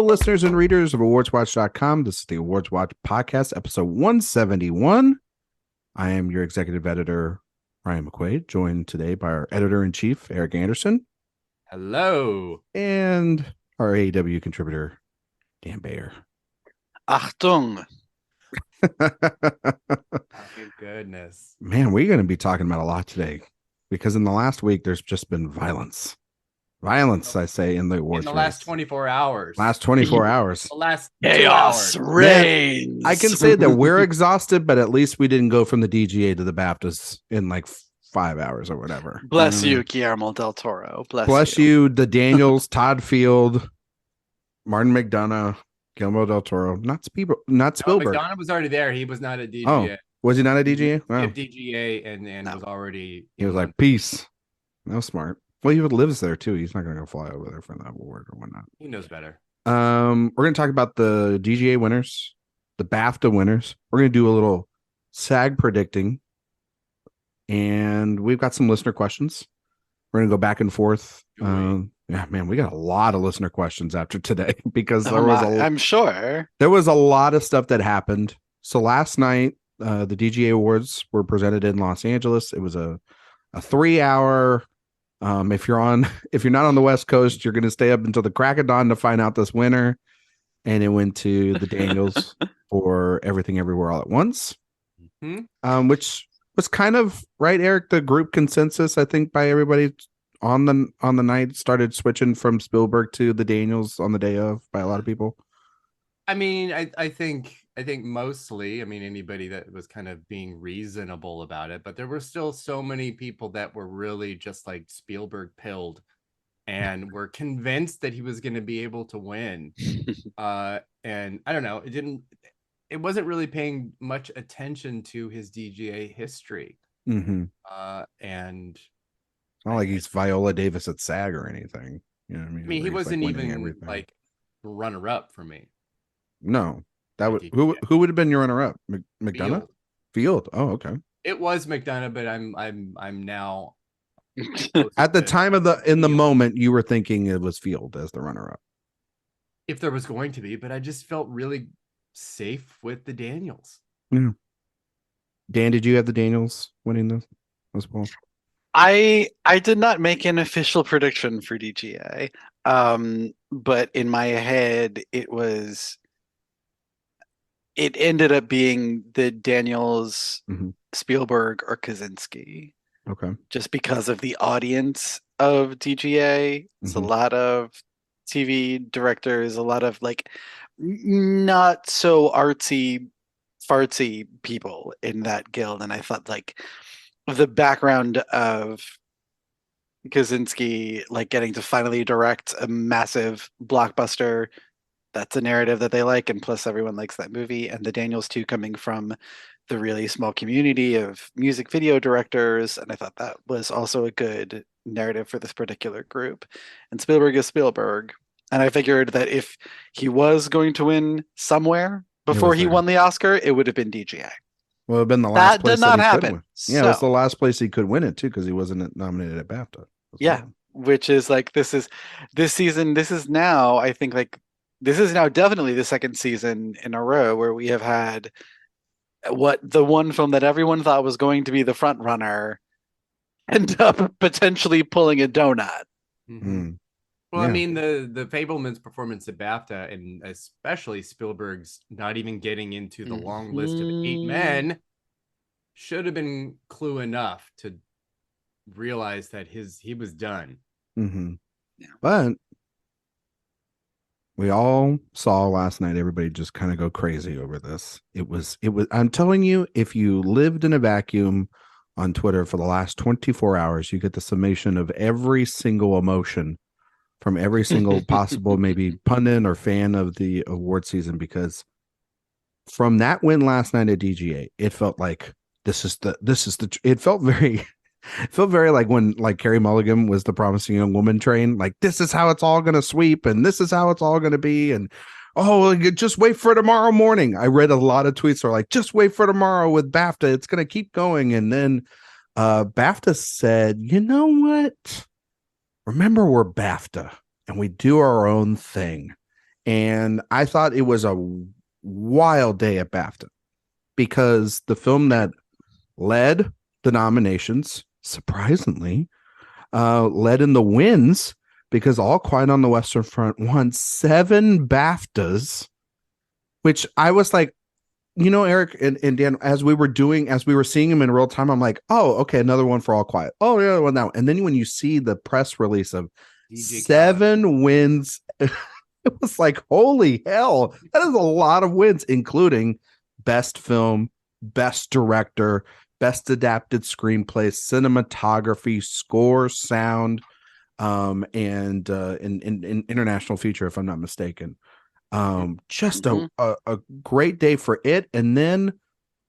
listeners and readers of AwardsWatch.com. This is the Awards Watch Podcast, episode 171. I am your executive editor, Ryan McQuade, joined today by our editor-in-chief, Erik Anderson. Hello. And our AEW contributor, Dan Bayer. Achtung. Oh, goodness. Man, we're going to be talking about a lot today because in the last week, there's just been violence. Violence, I say, in the awards. In the last 24 hours. Last 24 hours. The last Chaos 2 hours. reigns. I can say that we're exhausted, but at least we didn't go from the DGA to the BAFTAs in like 5 hours or whatever. Bless you, Guillermo del Toro. Bless you, the Daniels, Todd Field, Martin McDonough, Guillermo del Toro, not Spielberg. McDonough was already there. He was not a DGA. Oh, was he not a DGA? He Wow. had DGA and was already. He was like, peace. That was smart. Well, he lives there too. He's not going to go fly over there for that award or whatnot. He knows better. We're going to talk about the DGA winners, the BAFTA winners. We're going to do a little SAG predicting, and we've got some listener questions. We're going to go back and forth. Yeah, man, we got a lot of listener questions after today because I'm sure there was a lot of stuff that happened. So last night, the DGA Awards were presented in Los Angeles. It was a 3-hour. If you're not on the West Coast, you're going to stay up until the crack of dawn to find out this winner. And it went to the Daniels for Everything Everywhere All at Once, which was kind of right, Erik. The group consensus, I think, by everybody on the night started switching from Spielberg to the Daniels on the day of by a lot of people. I mean, I think mostly, I mean, anybody that was kind of being reasonable about it, but there were still so many people that were really just like Spielberg pilled and were convinced that he was going to be able to win. And I don't know, it wasn't really paying much attention to his DGA history. And it's not like he's Viola Davis at SAG or anything. You know what I mean? I mean, he wasn't even like runner-up for me. No, that would who would have been your runner-up? McDonough? Field. Oh, okay. It was McDonough, but I'm now at the time of the moment you were thinking it was Field as the runner-up. If there was going to be, but I just felt really safe with the Daniels. Yeah. Dan, did you have the Daniels winning this poll? I did not make an official prediction for DGA, but in my head it ended up being the Daniels, Spielberg, or Kaczynski. Okay. Just because of the audience of DGA. It's a lot of TV directors, a lot of like not so artsy fartsy people in that guild. And I thought like the background of Kaczynski, like getting to finally direct a massive blockbuster, that's a narrative that they like, and plus everyone likes that movie. And the Daniels too, coming from the really small community of music video directors, and I thought that was also a good narrative for this particular group. And Spielberg is Spielberg, and I figured that if he was going to win somewhere before he won the Oscar, it would have been DGA. Well, it would have been the last place that did not happen. Yeah, it was the last place he could win it too, because he wasn't nominated at BAFTA. Yeah, which is like this season. This is now, I think, like this is now definitely the second season in a row where we have had the one film that everyone thought was going to be the front runner end up potentially pulling a donut. Well, I mean, the Fabelman's performance at BAFTA, and especially Spielberg's not even getting into the long list of 8 men, should have been clue enough to realize that he was done. Yeah. But we all saw last night everybody just kind of go crazy over this. It was I'm telling you, if you lived in a vacuum on Twitter for the last 24 hours, you get the summation of every single emotion from every single possible maybe pundit or fan of the award season, because from that win last night at DGA, it felt like it felt very like when like Carey Mulligan was the Promising Young Woman train, like this is how it's all going to sweep and this is how it's all going to be, and just wait for tomorrow morning. I read a lot of tweets that are like, just wait for tomorrow with BAFTA, it's going to keep going. And then BAFTA said, you know what? Remember, we're BAFTA and we do our own thing. And I thought it was a wild day at BAFTA because the film that led the nominations, surprisingly, led in the wins because All Quiet on the Western Front won 7 BAFTAs, which I was like, Eric and Dan, as we were seeing him in real time, I'm like, oh, okay, another one for All Quiet. Oh, yeah, one now. And then when you see the press release of DJ 7 wins, it was like, holy hell, that is a lot of wins, including best film, best director, best adapted screenplay, cinematography, score, sound, and in international feature, if I'm not mistaken. Just a great day for it. And then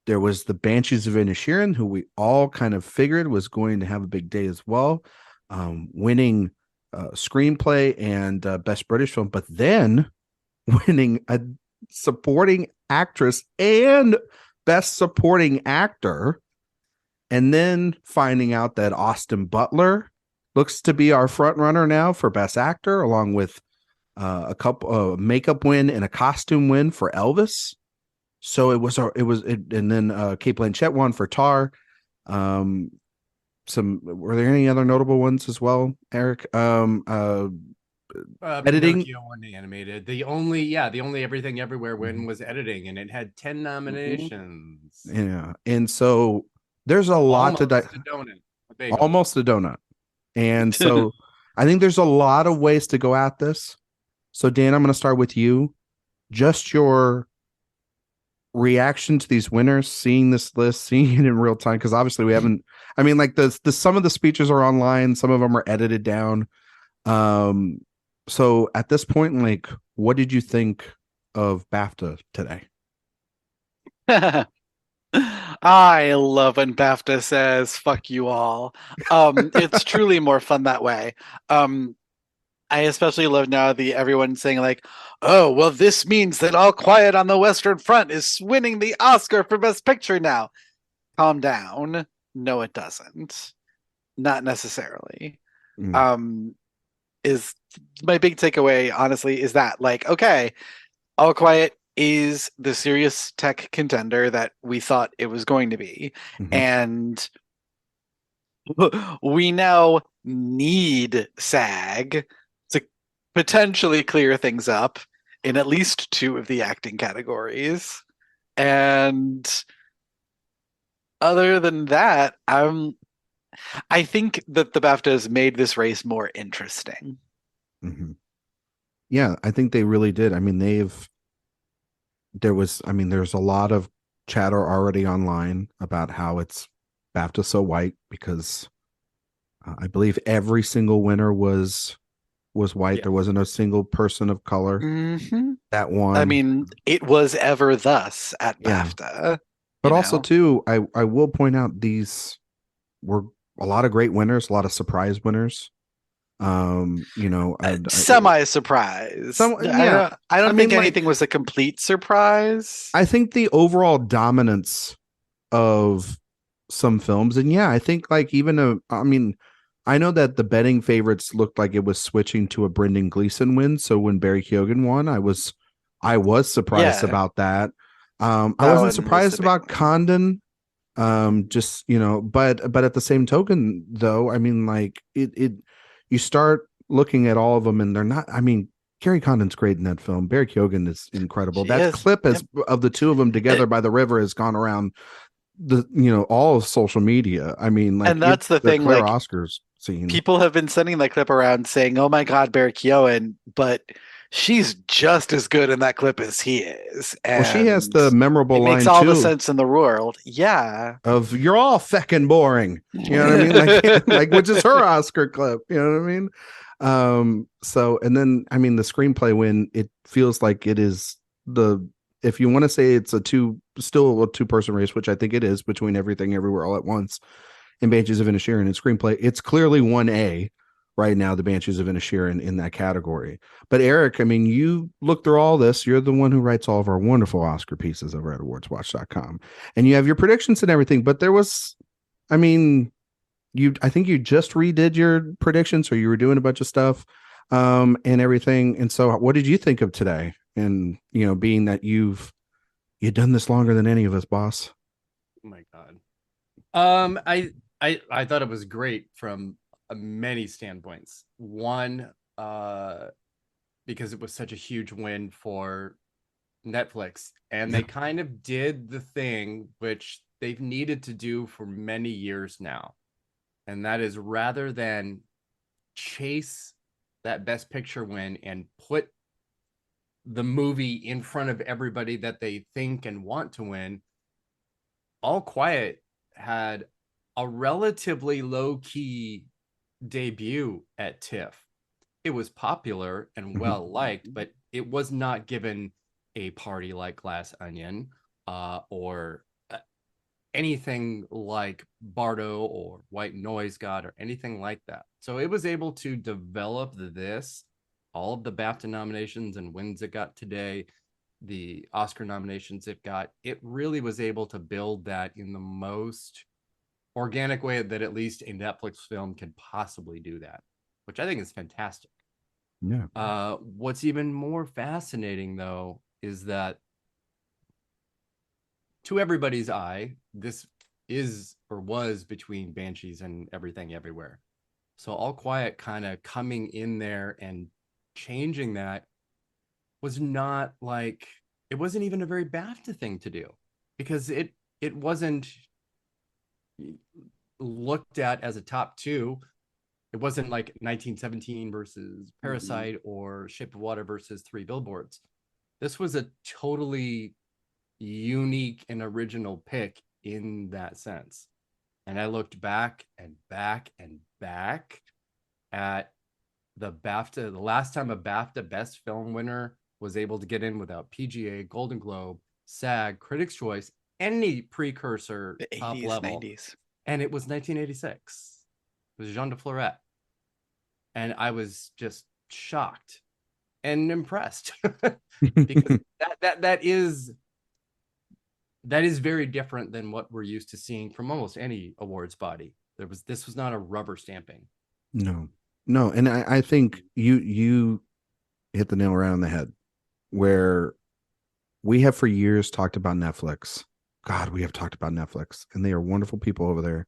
there was the Banshees of Inisherin, who we all kind of figured was going to have a big day as well, winning screenplay and best British film, but then winning a supporting actress and best supporting actor, and then finding out that Austin Butler looks to be our front runner now for best actor, along with a couple makeup win and a costume win for Elvis. So and then Cate Blanchett won for Tar. Were there any other notable ones as well, Eric? Editing. Pinocchio won the animated. The only Everything Everywhere win was editing, and it had 10 nominations. Yeah, and so there's a lot almost a donut. And so I think there's a lot of ways to go at this. So Dan, I'm going to start with you. Just your reaction to these winners, seeing this list, seeing it in real time, because obviously we haven't. I mean, like the some of the speeches are online, some of them are edited down. So at this point, like, what did you think of BAFTA today? I love when BAFTA says "fuck you all." It's truly more fun that way. I especially love now everyone saying like, "Oh, well, this means that All Quiet on the Western Front is winning the Oscar for Best Picture now." Calm down. No, it doesn't. Not necessarily. Is my big takeaway, honestly, is that like, okay, All Quiet is the serious tech contender that we thought it was going to be. And we now need SAG to potentially clear things up in at least 2 of the acting categories. And other than that, I think that the BAFTA has made this race more interesting. Yeah, I think they really did. I mean, there's a lot of chatter already online about how it's BAFTA so white because I believe every single winner was white. Yeah. There wasn't a single person of color that won. I mean, it was ever thus at BAFTA. But also, too, I will point out these were a lot of great winners, a lot of surprise winners. Semi-surprise. I don't think anything was a complete surprise. I think the overall dominance of some films, and I think like I know that the betting favorites looked like it was switching to a Brendan Gleeson win. So when Barry Keoghan won, I was surprised about that. I wasn't surprised about Condon. But at the same token, though, I mean, like you start looking at all of them, and they're not. I mean, Carrie Condon's great in that film. Barry Keoghan is incredible. Clip of the 2 of them together by the river has gone around all of social media. I mean, like, and that's the thing. Like, Oscars scene. People have been sending that clip around saying, "Oh my God, Barry Keoghan," but she's just as good in that clip as he is. And she has the memorable line. Makes all the sense in the world. Yeah. Of "you're all feckin' boring." You know what I mean? Like which is her Oscar clip. You know what I mean? So, and then the screenplay win. It feels like it is if you want to say it's still a 2-person race, which I think it is, between Everything Everywhere All at Once and Banshees of Inisherin and screenplay. It's clearly 1A. Right now, the Banshees of Inisherin in that category. But Erik, I mean, you look through all this. You're the one who writes all of our wonderful Oscar pieces over at AwardsWatch.com. And you have your predictions and everything. But there was, I think you just redid your predictions, or you were doing a bunch of stuff. and everything. And so what did you think of today? And, being that you've done this longer than any of us, boss. Oh my God. I thought it was great from many standpoints. One, because it was such a huge win for Netflix, and they kind of did the thing which they've needed to do for many years now, and that is, rather than chase that Best Picture win and put the movie in front of everybody that they think and want to win, All Quiet had a relatively low-key debut at TIFF. It was popular and well liked, but it was not given a party like Glass Onion, or anything like Bardo or White Noise God or anything like that. So it was able to develop all of the BAFTA nominations and wins it got today, the Oscar nominations it got. It really was able to build that in the most organic way that at least a Netflix film can possibly do that, which I think is fantastic. Yeah. What's even more fascinating, though, is that to everybody's eye, this is or was between Banshees and Everything Everywhere. So All Quiet kind of coming in there and changing that was not like, it wasn't even a very BAFTA thing to do, because it wasn't looked at as a top two. It wasn't like 1917 versus Parasite or Shape of Water versus Three Billboards. This was a totally unique and original pick in that sense. And I looked back and back and back at the BAFTA, the last time a BAFTA Best Film winner was able to get in without PGA, Golden Globe, SAG, Critics' Choice, any Precursor The top 80s, level. 90s. And it was 1986. It was Jean de Florette. And I was just shocked and impressed because that is very different than what we're used to seeing from almost any awards body. This was not a rubber stamping. No. And I think you hit the nail right on the head, where we have for years talked about Netflix. God, we have talked about Netflix, and they are wonderful people over there.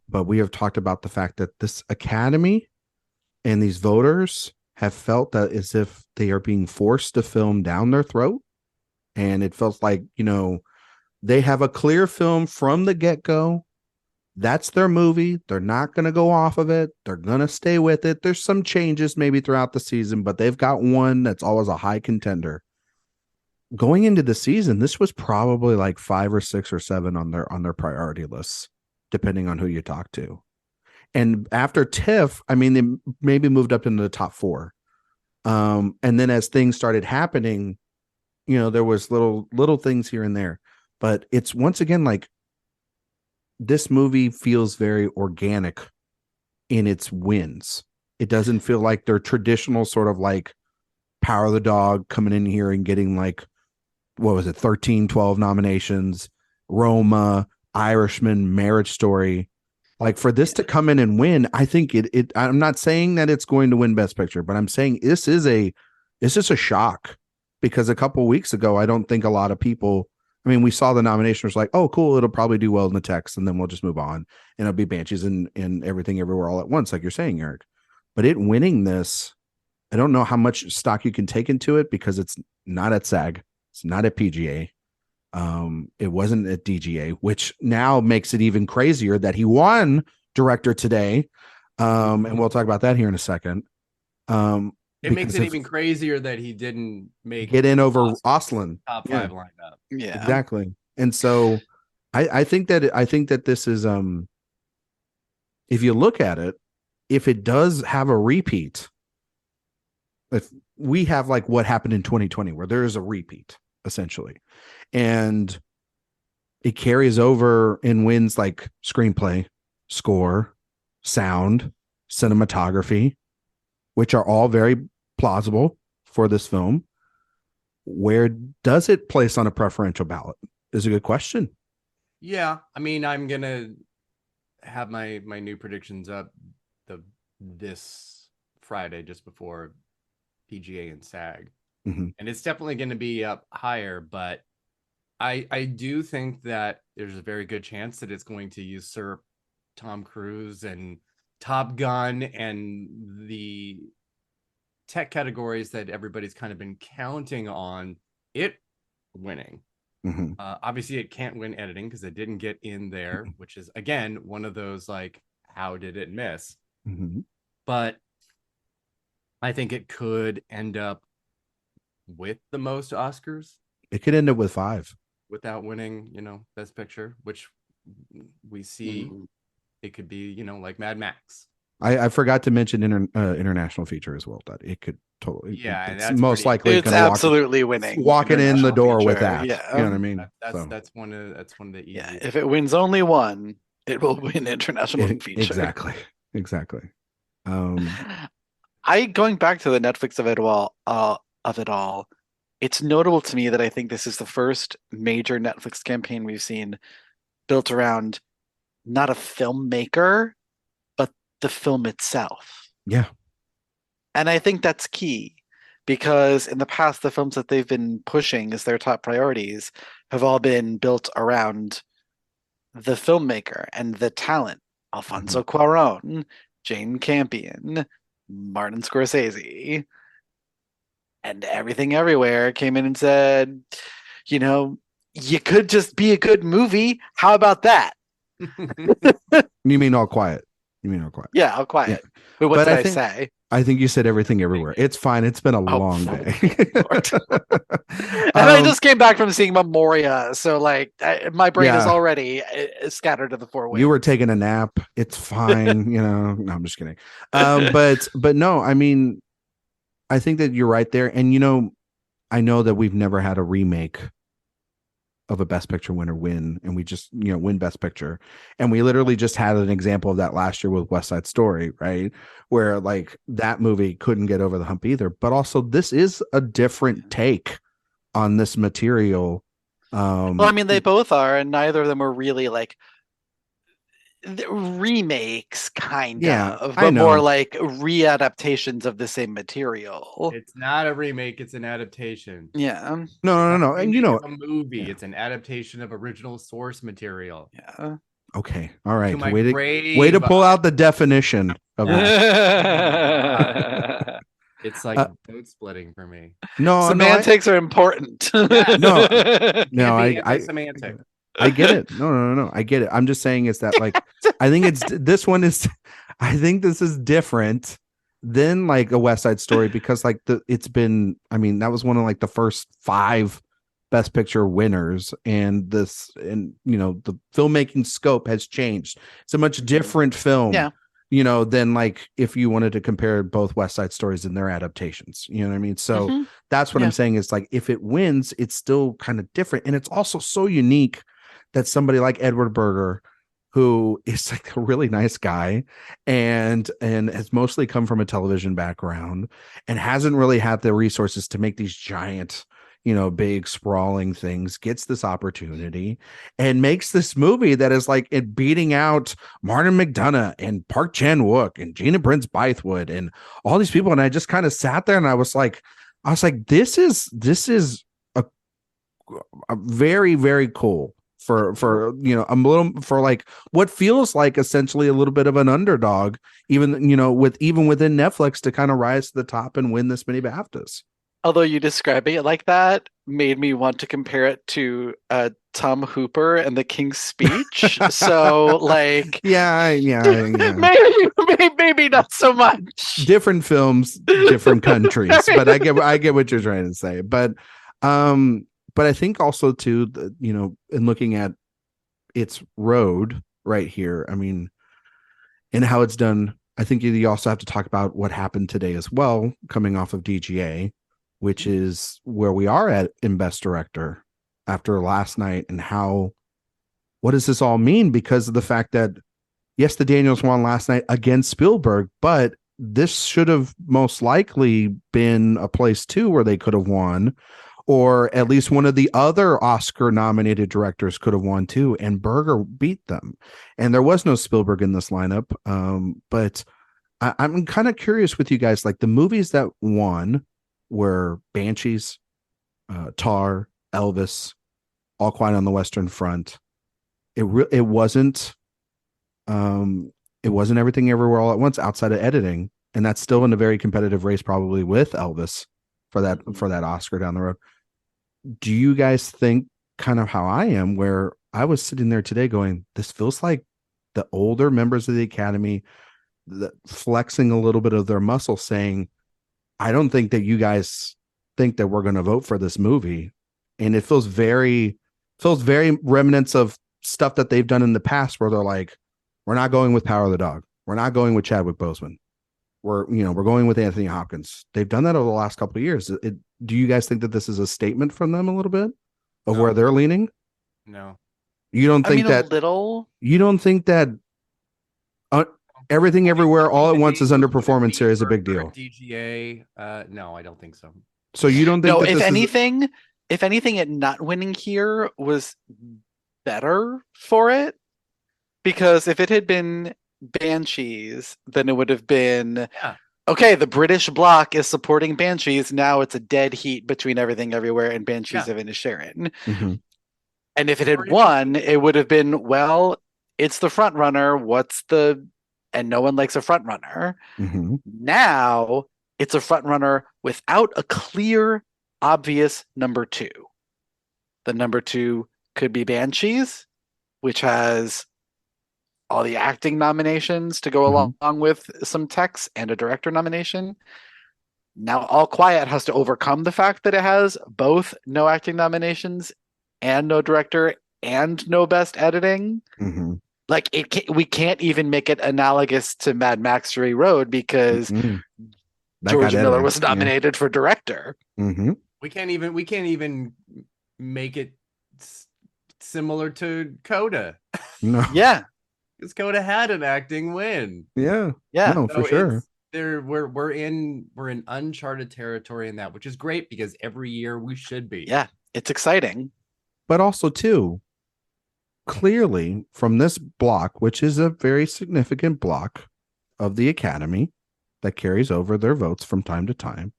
But we have talked about the fact that this Academy and these voters have felt that as if they are being forced to film down their throat. And it feels like, they have a clear film from the get-go. That's their movie. They're not going to go off of it. They're going to stay with it. There's some changes maybe throughout the season, but they've got one that's always a high contender. Going into the season, this was probably like 5 or 6 or 7 on their priority lists, depending on who you talk to. And after TIFF, I mean, they maybe moved up into the top 4. And then as things started happening, there was little things here and there. But it's once again like this movie feels very organic in its wins. It doesn't feel like they're traditional sort of like Power of the Dog coming in here and getting like, what was it, 13, 12 nominations, Roma, Irishman, Marriage Story. Like for this to come in and win, I think I'm not saying that it's going to win Best Picture, but I'm saying this is a shock, because a couple weeks ago, I don't think a lot of people, I mean, we saw the nomination was like, oh, cool, it'll probably do well in the text, and then we'll just move on, and it'll be Banshees and Everything Everywhere all at once, like you're saying, Erik. But it winning this, I don't know how much stock you can take into it, because it's not at SAG, it's not at PGA. It wasn't at DGA, which now makes it even crazier that he won director today. And we'll talk about that here in a second. It makes it even crazier that he didn't get in over Oslin top 5 lineup. Yeah, exactly. And so I think that this is, if you look at it, if it does have a repeat, if we have like what happened in 2020, where there is a repeat essentially, and it carries over and wins like screenplay, score, sound, cinematography, which are all very plausible for this film. Where does it place on a preferential ballot is a good question. Yeah, I mean, I'm gonna have my new predictions up this Friday just before DGA and SAG. Mm-hmm. And it's definitely going to be up higher, but I do think that there's a very good chance that it's going to usurp Tom Cruise and Top Gun and the tech categories that everybody's kind of been counting on it winning. Mm-hmm. Obviously, it can't win editing because it didn't get in there, which is, again, one of those like, how did it miss? Mm-hmm. But I think it could end up with the most Oscars. It could end up with 5 without winning, Best Picture, which we see. It could be, like Mad Max. I forgot to mention international feature as well. That it could totally. Yeah, it's that's most likely. It's absolutely winning. Walking in the door feature. with that. Yeah, you know what I mean. That's one of the easy. Yeah, if it wins only one, it will win international feature. Exactly. Going back to the Netflix of it all, it's notable to me that I think this is the first major Netflix campaign we've seen built around not a filmmaker, but the film itself. Yeah. And I think that's key because in the past, the films that they've been pushing as their top priorities have all been built around the filmmaker and the talent. Alfonso Cuarón, Jane Campion, Martin Scorsese, and Everything Everywhere came in and said, you could just be a good movie. How about that? You mean All Quiet? Yeah, All Quiet. Yeah. But what did I say? I think you said Everything Everywhere. It's fine. It's been a long day. And I just came back from seeing Memoria, so my brain is already scattered to the four winds. You were taking a nap. It's fine. No, I'm just kidding. But no, I mean, I think that you're right there. And I know that we've never had a remake of a Best Picture winner win, and we just win Best Picture, and we literally just had an example of that last year with West Side Story, right, where that movie couldn't get over the hump either. But also, this is a different take on this material. Well, I mean, they both are, and neither of them are really remakes, kind of, but more like readaptations of the same material. It's not a remake; it's an adaptation. Yeah. No, and a movie. It's an adaptation of original source material. Yeah. Okay. All right. To way to pull out the definition of that. It's like boat splitting for me. No, semantics are important. No, semantic. I get it. No. I get it. I'm just saying it's that I think this is different than a West Side Story because it's been, I mean, that was one of the first 5 Best Picture winners, and the filmmaking scope has changed. It's a much different film. Yeah. Than if you wanted to compare both West Side Stories and their adaptations, you know what I mean? So that's what I'm saying is if it wins, it's still kind of different. And it's also so unique that somebody like Edward Berger, who is a really nice guy and has mostly come from a television background and hasn't really had the resources to make these giant, big sprawling things, gets this opportunity and makes this movie that is it beating out Martin McDonagh and Park Chan-wook and Gina Prince Bythewood and all these people. And I just kind of sat there and I was like, this is a very, very cool for a little, for what feels like essentially a little bit of an underdog, even within Netflix to kind of rise to the top and win this many BAFTAs. Although you describing it like that made me want to compare it to Tom Hooper and The King's Speech. So yeah. maybe not so much. Different films, different countries, but I get what you're trying to say. But I think also too, in looking at its road right here, I mean, and how it's done, I think you also have to talk about what happened today as well, coming off of DGA, which is where we are at in Best Director after last night, and what does this all mean? Because of the fact that, yes, the Daniels won last night against Spielberg, but this should have most likely been a place too where they could have won, or at least one of the other Oscar nominated directors could have won too. And Berger beat them. And there was no Spielberg in this lineup. But I'm kind of curious with you guys. Like the movies that won were Banshees, Tar, Elvis, All Quiet on the Western Front. It wasn't Everything Everywhere All at Once outside of editing, and that's still in a very competitive race, probably with Elvis for that Oscar down the road. Do you guys think kind of how I am, where I was sitting there today going, this feels like the older members of the Academy flexing a little bit of their muscle, saying, I don't think that you guys think that we're going to vote for this movie. And it feels very remnants of stuff that they've done in the past where they're like, we're not going with Power of the Dog. We're not going with Chadwick Boseman. We're going with Anthony Hopkins. They've done that over the last couple of years. Do you guys think that this is a statement from them a little bit of where they're leaning? No. You don't think that? A little. You don't think that Everything Everywhere All at Once is underperformance here is a big deal? DGA, no, I don't think so. So you don't think? No, that if anything, it not winning here was better for it, because if it had been Banshees, then it would have been okay. The British bloc is supporting Banshees. Now it's a dead heat between Everything Everywhere and Banshees of Inisherin. Mm-hmm. And if it had won, it would have been, well, it's the front runner. And no one likes a front runner. Mm-hmm. Now it's a front runner without a clear, obvious number two. The number two could be Banshees, which has all the acting nominations to go along with some text and a director nomination. Now All Quiet has to overcome the fact that it has both no acting nominations and no director and no best editing. Mm-hmm. Like we can't even make it analogous to Mad Max Fury Road because George Miller was nominated for director. Mm-hmm. We can't even make it similar to Coda. No. Yeah. Because Coda had an acting win. Yeah. Yeah. No, for sure. We're in uncharted territory in that, which is great because every year we should be. Yeah. It's exciting. But also too, clearly from this block, which is a very significant block of the Academy that carries over their votes from time to time.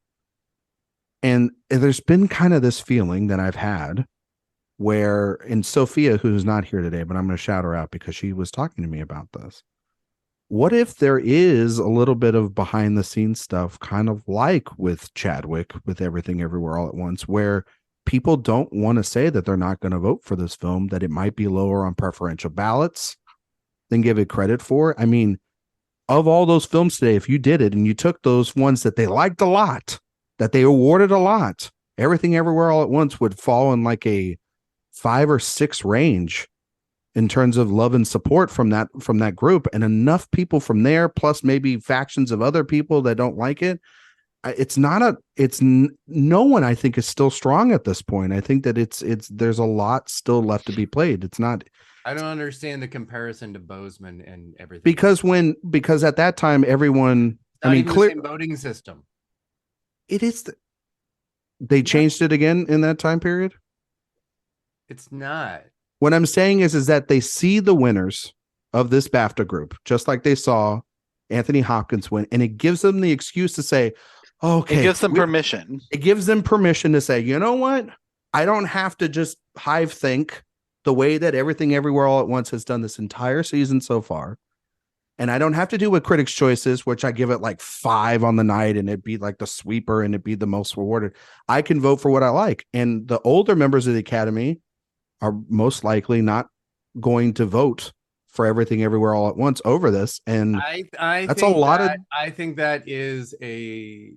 And there's been kind of this feeling that I've had where, and Sophia, who's not here today, but I'm going to shout her out because she was talking to me about this. What if there is a little bit of behind the scenes stuff, kind of like with Chadwick, with Everything Everywhere All at Once, where people don't want to say that they're not going to vote for this film, that it might be lower on preferential ballots than give it credit for? I mean, of all those films today, if you did it and you took those ones that they liked a lot, that they awarded a lot, Everything Everywhere All at Once would fall in like a 5 or 6 range in terms of love and support from that group, and enough people from there, plus maybe factions of other people that don't like it. No one, I think, is still strong at this point. I think that there's a lot still left to be played. It's not. I don't understand the comparison to Boseman and everything. Because at that time, everyone, clear the same voting system. It is. They changed it again in that time period. It's not. What I'm saying is that they see the winners of this BAFTA group, just like they saw Anthony Hopkins win, and it gives them the excuse to say, okay. It gives them permission. It gives them permission to say, you know what? I don't have to just hive think the way that Everything Everywhere All at Once has done this entire season so far. And I don't have to do what Critics' Choice is, which I give it like 5 on the night and it'd be like the sweeper and it'd be the most rewarded. I can vote for what I like. And the older members of the Academy are most likely not going to vote for Everything Everywhere All at Once over this. And I that's a lot of. I think that is a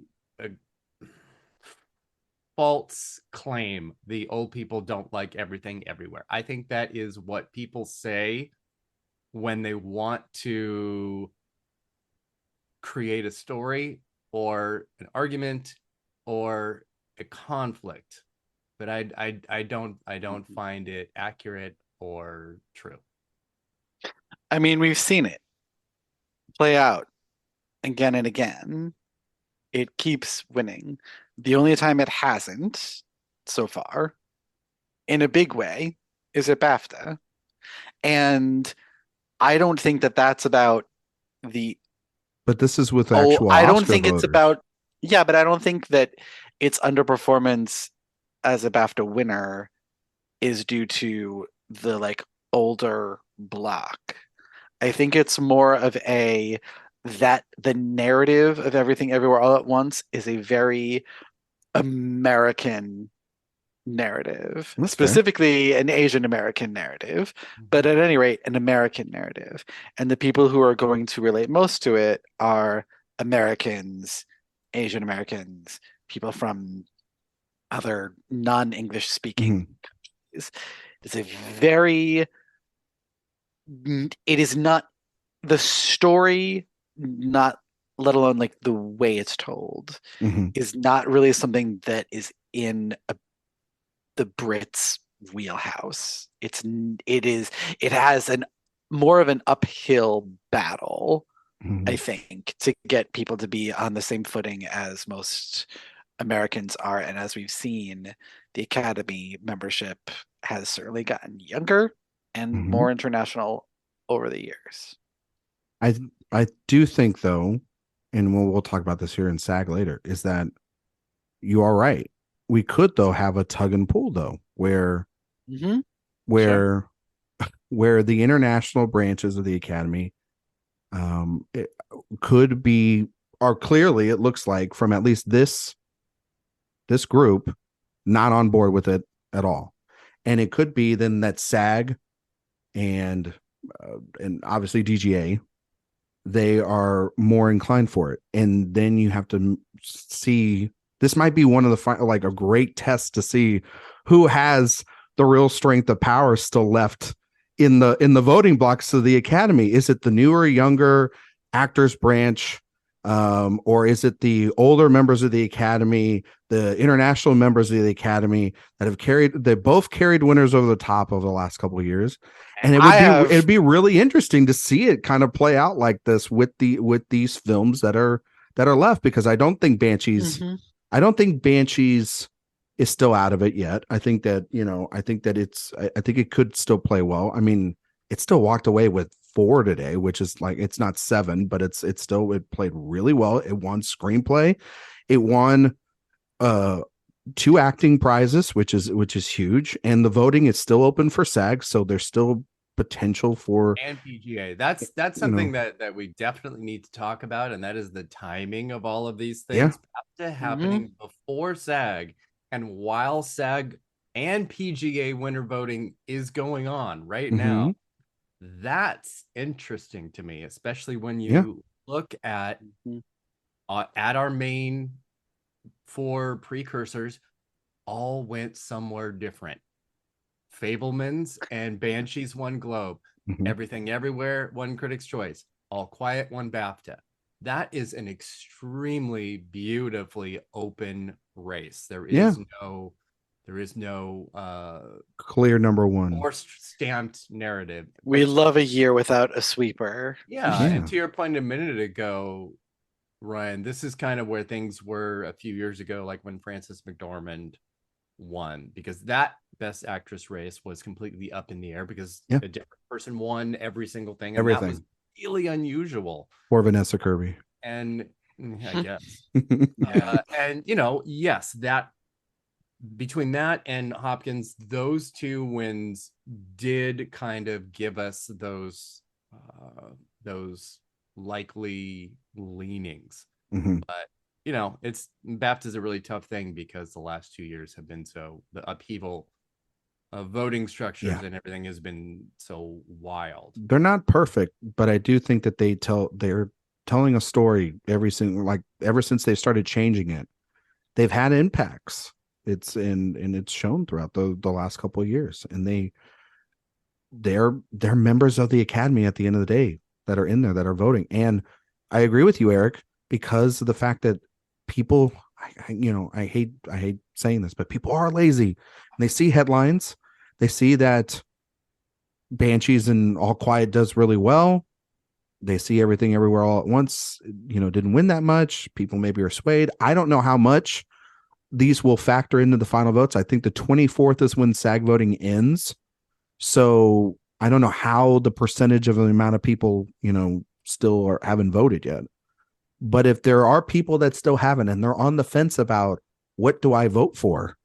false claim. The old people don't like Everything Everywhere. I think that is what people say when they want to create a story or an argument or a conflict. But I don't find it accurate or true. I mean, we've seen it play out again and again. It keeps winning. The only time it hasn't so far, in a big way, is at BAFTA. And I don't think that that's about the But this is with actual I don't Oscar think voters. it's about. Yeah, but I don't think that its underperformance as a BAFTA winner is due to the like older block. I think it's more of that the narrative of Everything Everywhere All at Once is a very American narrative, That's fair. specifically an Asian American narrative, but at any rate, an American narrative. And the people who are going to relate most to it are Americans, Asian Americans, people from other non-English speaking countries. It's a very, it is not the story, not let alone like the way it's told, is not really something that is in the Brits' wheelhouse. It has an more of an uphill battle, I think, to get people to be on the same footing as most Americans are. And as we've seen, the Academy membership has certainly gotten younger and more international over the years. I do think though, and we'll talk about this here in SAG later, is that you are right. We could though have a tug and pull though, where where the international branches of the Academy it could be, or clearly it looks like from at least this group, not on board with it at all. And it could be then that SAG and obviously DGA, they are more inclined for it. And then you have to see, this might be one of the like a great test to see who has the real strength of power still left in the voting blocks of the Academy. Is it the newer, younger actors branch? Or is it the older members of the Academy, the international members of the Academy that have they both carried winners over the top over the last couple of years? And it'd be really interesting to see it kind of play out like this with these films that are left, because I don't think Banshees is still out of it yet. I think that, I think it could still play well. I mean, it still walked away with 4 today, which is like, it's not 7, but it played really well. It won screenplay. It won 2 acting prizes, which is huge. And the voting is still open for SAG, so there's still potential for and PGA. That's something that we definitely need to talk about, and that is the timing of all of these things. BAFTA happening before SAG and while SAG and PGA winner voting is going on right now. That's interesting to me, especially when you look at our main 4 precursors all went somewhere different. Fabelmans and Banshees won Globe. Everything Everywhere won Critics' Choice. All Quiet won BAFTA. That is an extremely beautifully open race. There is no clear number one or stamped narrative. We love a year without a sweeper. Yeah. And to your point a minute ago, Ryan, this is kind of where things were a few years ago, like when Frances McDormand won, because that Best Actress race was completely up in the air because a different person won every single thing. And that was really unusual. Or Vanessa Kirby. And I guess. And, yes, that between that and Hopkins, those 2 wins did kind of give us those likely leanings. But it's BAFTA is a really tough thing because the last 2 years have been the upheaval of voting structures and everything has been so wild. They're not perfect, but I do think that they're telling a story ever since they started changing it. They've had impacts. It's shown throughout the last couple of years, and they're members of the Academy at the end of the day that are in there that are voting. And I agree with you, Erik, because of the fact that people, I hate saying this, but people are lazy and they see headlines. They see that Banshees and All Quiet does really well. They see Everything Everywhere All at Once, didn't win that much. People maybe are swayed. I don't know how much these will factor into the final votes. I think the 24th is when SAG voting ends. So I don't know how the percentage of the amount of people, still haven't voted yet. But if there are people that still haven't, and they're on the fence about what do I vote for,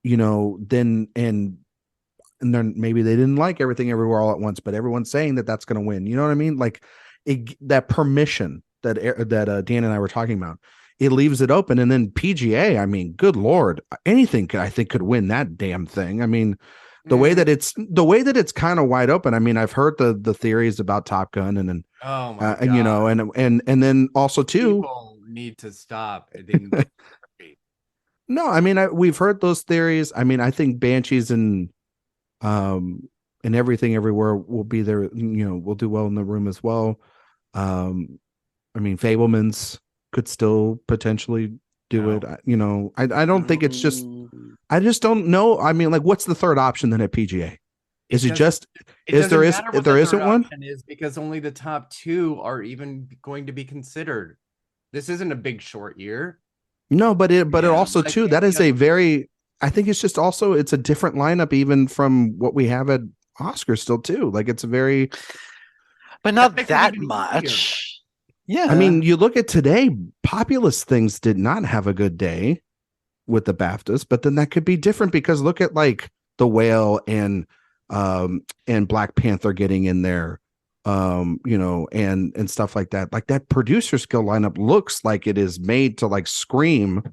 then and then maybe they didn't like Everything Everywhere All at Once, but everyone's saying that that's going to win. You know what I mean? Like that permission that Dan and I were talking about, it leaves it open. And then PGA, I mean, good Lord, anything I think could win that damn thing. I mean, the way that it's kind of wide open. I mean, I've heard the theories about Top Gun and then, oh my God. And then also too, people need to stop. No, I mean, we've heard those theories. I mean, I think Banshees and Everything Everywhere will be there. Will do well in the room as well. I mean, Fabelmans could still potentially do it. I don't think it's just. I just don't know. I mean, like, what's the third option then at PGA? Is it just? Is there isn't one? Is because only the top two are even going to be considered. This isn't a Big Short year. No, but it also too, that is a very, I think it's just also, it's a different lineup even from what we have at Oscars still too. Like it's a very, but not that much. Yeah. I mean, you look at today, Populous Things did not have a good day with the BAFTAs, but then that could be different because look at like The Whale and Black Panther getting in there. And stuff like that. Like that producer skill lineup looks like it is made to like scream,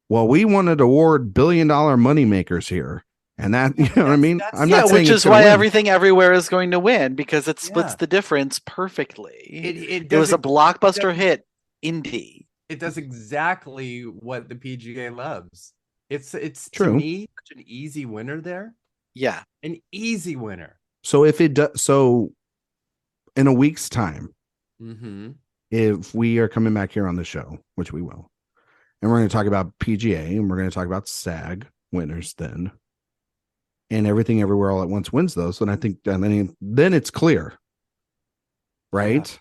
well, we wanted to award $1 billion moneymakers here. And that, you know what I mean? I'm not saying which is why Everything Everywhere is going to win because it splits the difference perfectly. It was a blockbuster hit indie. It does exactly what the PGA loves. It's true. To me such an easy winner there. Yeah. An easy winner. So if it does, in a week's time, if we are coming back here on the show, which we will, and we're going to talk about PGA and we're going to talk about SAG winners then, and Everything Everywhere All at Once wins those, and I think then it's clear, right?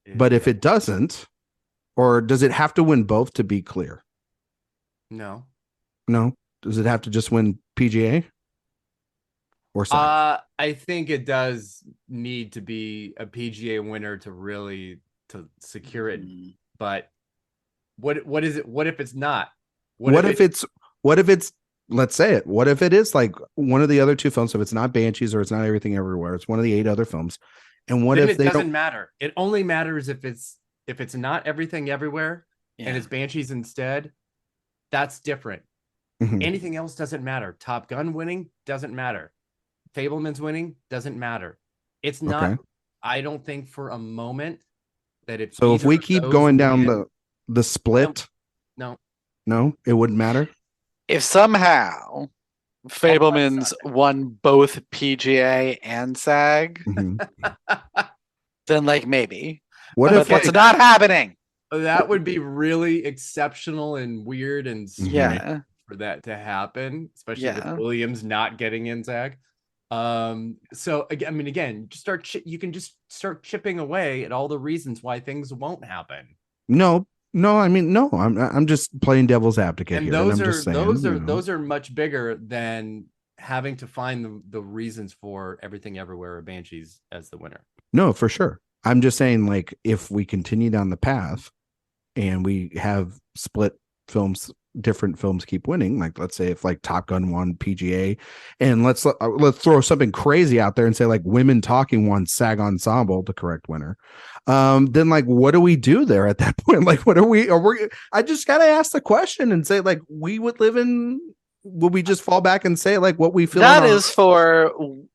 Yeah. But if it doesn't, or does it have to win both to be clear? No. Does it have to just win PGA? Or SAG? I think it does need to be a PGA winner to really to secure it. But what is it? What if it's not? What if it's let's say it. What if it is like one of the other two films? If it's not Banshees or it's not Everything Everywhere, it's one of the 8 other films. And what if it doesn't matter? It only matters if it's not Everything Everywhere and it's Banshees instead. That's different. Anything else doesn't matter. Top Gun winning doesn't matter. Fabelman's winning doesn't matter. It's not. Okay. I don't think for a moment that if we keep going down the split, no, it wouldn't matter. If somehow Fabelman's won both PGA and SAG, then like maybe. What if that's not happening? That would be really exceptional and weird and for that to happen, especially with Williams not getting in SAG. So again, you can just start chipping away at all the reasons why things won't happen. No, I mean, no, I'm just playing devil's advocate and here. Those are much bigger than having to find the reasons for Everything Everywhere or Banshees as the winner. No, for sure. I'm just saying, like, if we continue down the path and we have split films, different films keep winning, like let's say if like Top Gun won PGA, and let's throw something crazy out there and say like Women Talking won SAG Ensemble, the correct winner, then like what do we do there at that point? Like what are we I just gotta ask the question and say like would we just fall back and say like what we feel? That is for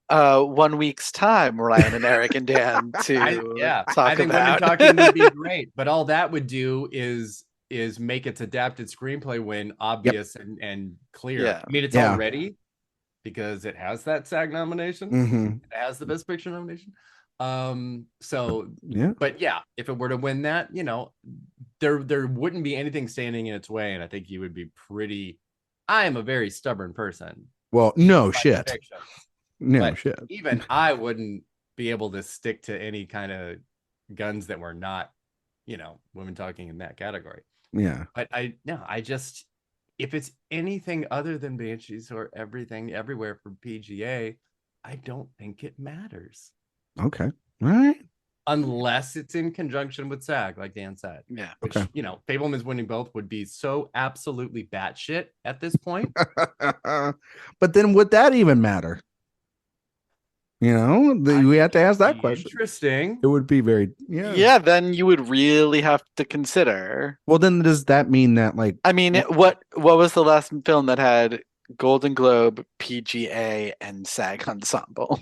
1 week's time, Ryan and Erik and Dan to talk I think about. Women Talking would be great, but all that would do is make its adapted screenplay win obvious and clear. Yeah. I mean, it's already because it has that SAG nomination. It has the Best Picture nomination. But if it were to win that, there wouldn't be anything standing in its way, and I think you would be pretty. I am a very stubborn person. Well, no shit. Shit. Even I wouldn't be able to stick to any kind of guns that were not, Women Talking in that category. Yeah. But if it's anything other than Banshees or Everything Everywhere for PGA, I don't think it matters. Okay. All right. unless it's in conjunction with SAG, like Dan said. Yeah. Which, Okay. Fableman's winning both would be so absolutely batshit at this point. But then would that even matter? We have to ask that question. Interesting. It would be very Yeah, then you would really have to consider. Well, then does that mean that I mean, what was the last film that had Golden Globe, PGA, and SAG Ensemble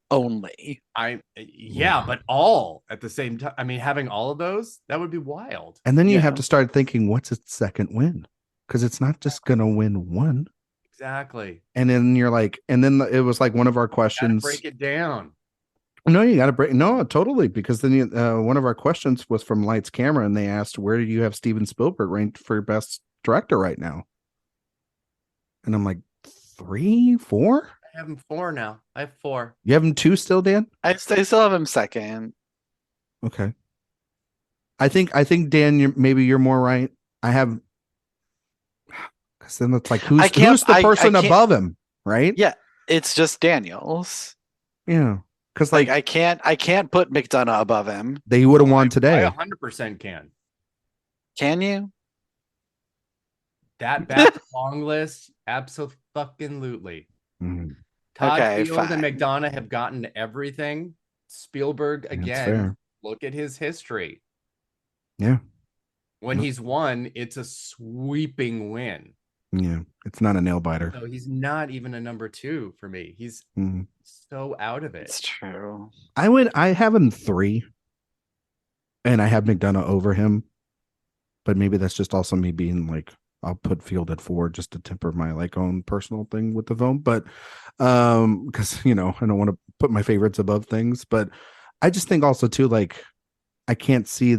only? But all at the same time. I mean, having all of those, that would be wild. And then you have to start thinking, what's its second win? Because it's not just gonna win one. Exactly. And then you're like, and then it was like one of our questions. Break it down. No, you got to break. No, totally. Because then one of our questions was from Lights Camera, and they asked, where do you have Steven Spielberg ranked for best director right now? And I'm like, 3, 4? I have him 4 now. I have 4. You have him 2 still, Dan? I still have him second. Okay. I think Dan, maybe you're more right. I have. Because then it's like, who's the person above him, right? Yeah, it's just Daniels. Yeah, because like I can't put McDonough above him. They would have won today. I 100% can. Can you? That back long list, absolutely. Mm-hmm. Todd Field and McDonough have gotten everything. Spielberg again. Look at his history. Yeah. When he's won, it's a sweeping win. Yeah, it's not a nail biter. So he's not even a number 2 for me. He's so out of it. It's true. I have him 3, and I have McDonough over him, but maybe that's just also me being like, I'll put Field at 4 just to temper my own personal thing with the film. But because I don't want to put my favorites above things, but I just think also too, like, I can't see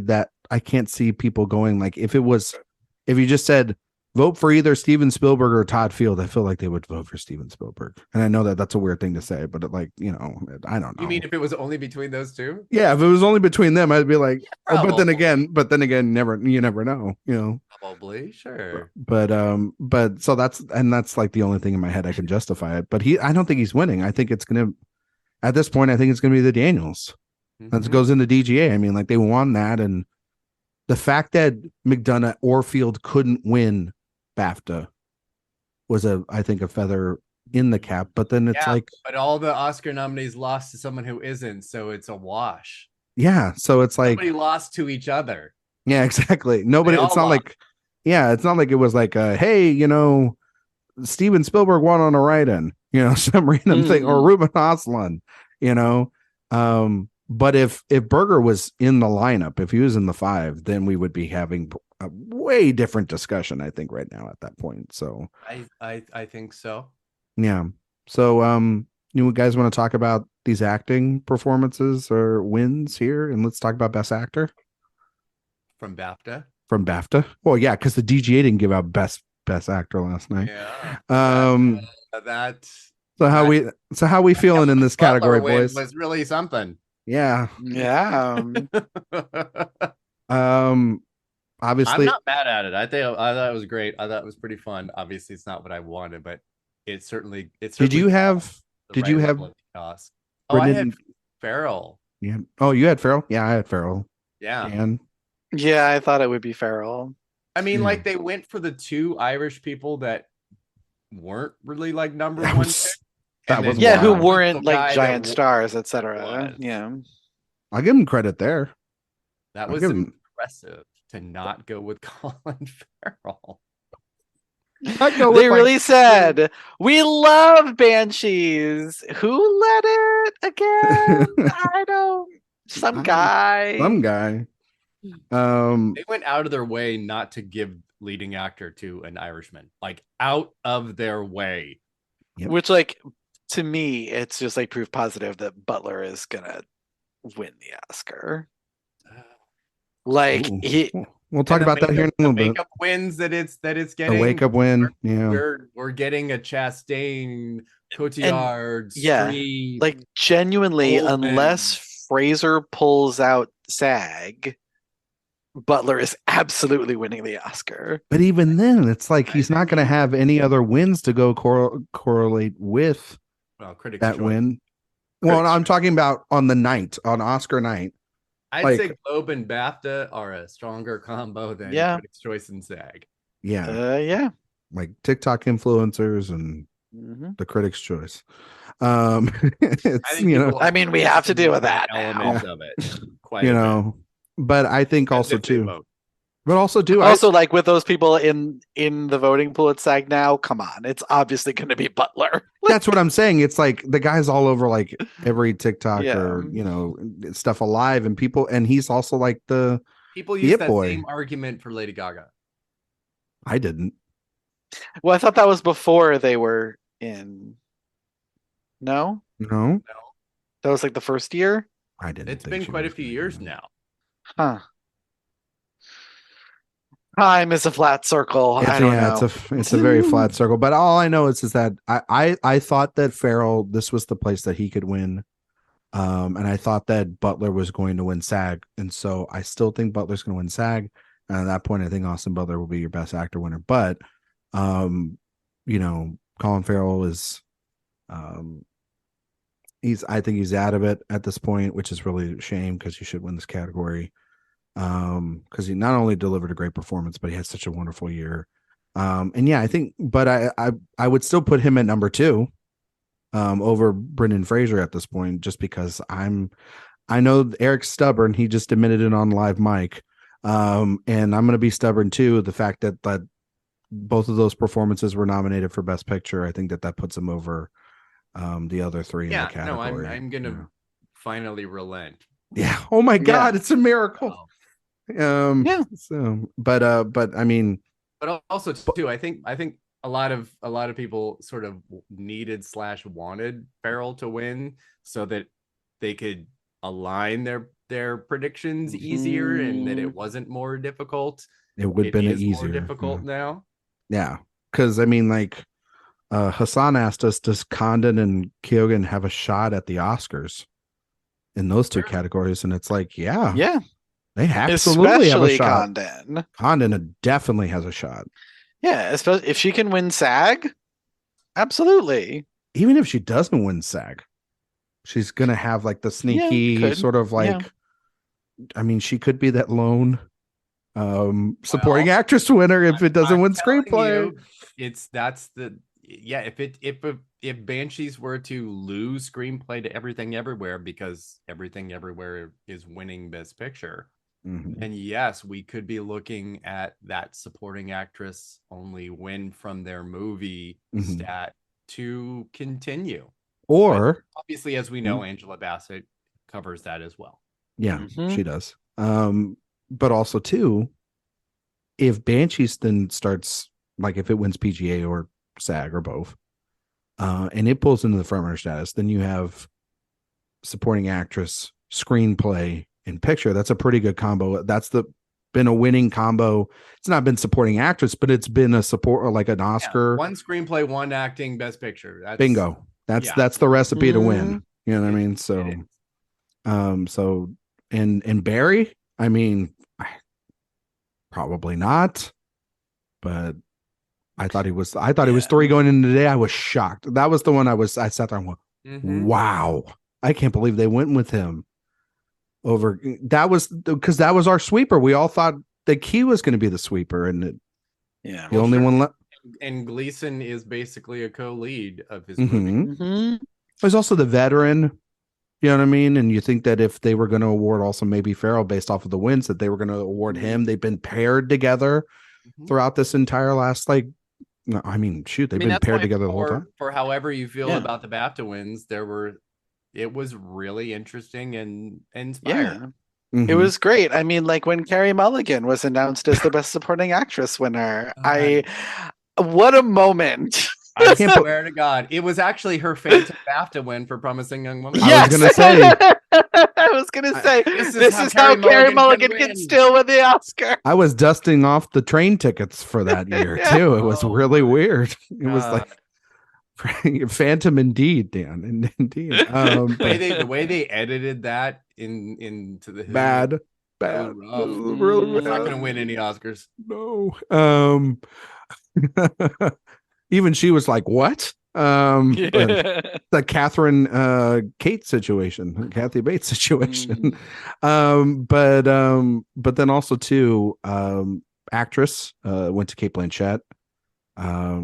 people going like, if you just said vote for either Steven Spielberg or Todd Field, I feel like they would vote for Steven Spielberg. And I know that that's a weird thing to say, but I don't know. You mean if it was only between those two? Yeah, if it was only between them, I'd be like, but then again, you never know, Probably, sure. But so that's like the only thing in my head I can justify it. But I don't think he's winning. I think it's at this point, I think it's gonna be the Daniels. That goes into DGA. I mean, like, they won that, and the fact that McDonough or Field couldn't win BAFTA was I think a feather in the cap. But then it's but all the Oscar nominees lost to someone who isn't, so it's a wash. Yeah, so it's like nobody lost to each other. Yeah, exactly. Nobody. It's not like it was like hey, Steven Spielberg won on a write-in, some random thing, or Ruben Östlund, But if Berger was in the lineup, if he was in the 5, then we would be having a way different discussion, I think, right now at that point. So I think so. Yeah. So you guys want to talk about these acting performances or wins here, and let's talk about Best Actor from BAFTA. From BAFTA. Well, yeah, because the DGA didn't give out Best Actor last night. Yeah. So how we feeling in this category, boys? Was really something. Yeah. Yeah. Obviously, I'm not mad at it. I thought it was great. I thought it was pretty fun. Obviously, it's not what I wanted, but it certainly. Did you have? Oh, I had Farrell. Yeah. Oh, you had Farrell. Yeah, I had Farrell. Yeah. And yeah, I thought it would be Farrell. I mean, like, they went for the 2 Irish people that weren't really like number 1. Who weren't like giant stars, etc. Yeah, I'll give him credit there. That was impressive to not go with Colin Farrell. They really said, we love Banshees. Who led it again? I don't. Some guy. They went out of their way not to give leading actor to an Irishman, like out of their way. Yep. Which, like, to me, it's just like proof positive that Butler is gonna win the Oscar. Like, we'll talk about that here in a little bit. Wake up wins that it's getting. A wake up win. We're getting a Chastain, Cotillard, Streep, like, genuinely, Goldman. Unless Fraser pulls out SAG, Butler is absolutely winning the Oscar. But even then, it's like he's not going to have any other wins to go correlate with that win. Well, I'm talking about on Oscar night. I'd Like, say Globe and BAFTA are a stronger combo than Yeah. Critics' Choice and SAG. Yeah. like TikTok influencers and Mhm. the Critics' Choice. I It's think people I mean, we have to deal with that now. element of it. Quite you a bit. know, but I think As also if they too, vote. but also too, Also, like with those people in the voting pool at SAG now, come on, it's obviously going to be Butler. that's what I'm saying. It's like the guy's all over like every TikTok Yeah. or stuff alive, and people, and he's also like the People the use it that boy. same argument for Lady Gaga. I didn't. Well, I thought that was before they were in. No, No, that was like the first year. I didn't. It's think been she quite a was few gonna years do that. now. Huh. Time is a flat circle. I don't know. It's a very flat circle. But all I know is that I thought that Farrell, this was the place that he could win. And I thought that Butler was going to win SAG. And so I still think Butler's going to win SAG. And at that point, I think Austin Butler will be your best actor winner. But Colin Farrell is I think he's out of it at this point, which is really a shame because he should win this category. Because he not only delivered a great performance, but he had such a wonderful year. And yeah, I think, but I would still put him at number 2 over Brendan Fraser at this point, just because I know Eric's stubborn. He just admitted it on live mic. And I'm going to be stubborn too. The fact that both of those performances were nominated for Best Picture, I think that puts him over the other 3 in the category. No, I'm gonna finally relent. Yeah. Oh my God, it's a miracle. Yeah. So, but I mean, but also too, I think a lot of people sort of needed / wanted Farrell to win so that they could align their predictions easier and that it wasn't more difficult. It would have been easier. More difficult now. Yeah, because I mean, like Hassan asked us, does Condon and Keoghan have a shot at the Oscars in those 2 categories? And it's like, yeah, they absolutely have a shot. Condon definitely has a shot. Yeah, especially if she can win SAG. Absolutely. Even if she doesn't win SAG, she's gonna have like the sneaky sort of like. Yeah. I mean, she could be that lone supporting actress winner if it doesn't win screenplay. If Banshees were to lose screenplay to Everything Everywhere because Everything Everywhere is winning Best Picture, and yes, we could be looking at that supporting actress only win from their movie stat to continue. Or but obviously, as we know, Angela Bassett covers that as well. Yeah, she does. But also too, if Banshees then starts, like if it wins PGA or SAG or both, and it pulls into the frontrunner status, then you have supporting actress, screenplay, and picture. That's a pretty good combo. That's been a winning combo. It's not been supporting actress, but it's been a support or like an Oscar. One screenplay, one acting, Best Picture. Bingo. That's the recipe to win. You know what I mean? So, and Barry, I mean, probably not, but I thought he was 3 going into today. I was shocked. That was the one I sat there and went, wow, I can't believe they went with him over. That was because that was our sweeper. We all thought that Key was going to be the sweeper, and the only one left. And Gleason is basically a co-lead of his movie. There's also the veteran. You know what I mean? And you think that if they were going to award also maybe Farrell based off of the wins, that they were going to award him. They've been paired together throughout this entire last, they've been paired together the whole time. For however you feel about the BAFTA wins, it was really interesting and inspiring. Yeah. It was great. I mean, like when Carey Mulligan was announced as the Best Supporting Actress winner, what a moment. I swear to God, it was actually her Phantom BAFTA win for Promising Young Woman. Yes! I was gonna say this is how Carey Mulligan can still win the Oscar. I was dusting off the train tickets for that year too. It was really weird. It was like Phantom indeed, Dan. Indeed. The way they edited that into the bad. Really, we're not gonna win any Oscars. No. Even she was like, what? But the Catherine Kate situation, Kathy Bates situation. But then also too, actress went to Kate Blanchett. I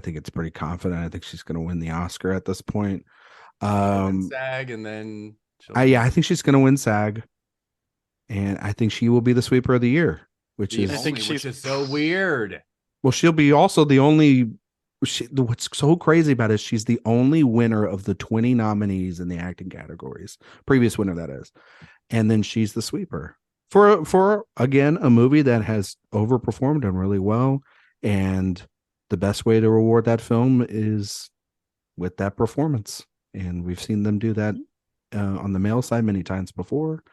think it's pretty confident. I think she's gonna win the Oscar at this point. SAG, and then I think she's gonna win SAG, and I think she will be the sweeper of the year, which is so weird. Well, she'll be also the only. What's so crazy about it is she's the only winner of the 20 nominees in the acting categories. Previous winner, that is. And then she's the sweeper for again a movie that has overperformed and really well. And the best way to reward that film is with that performance. And we've seen them do that on the male side many times before.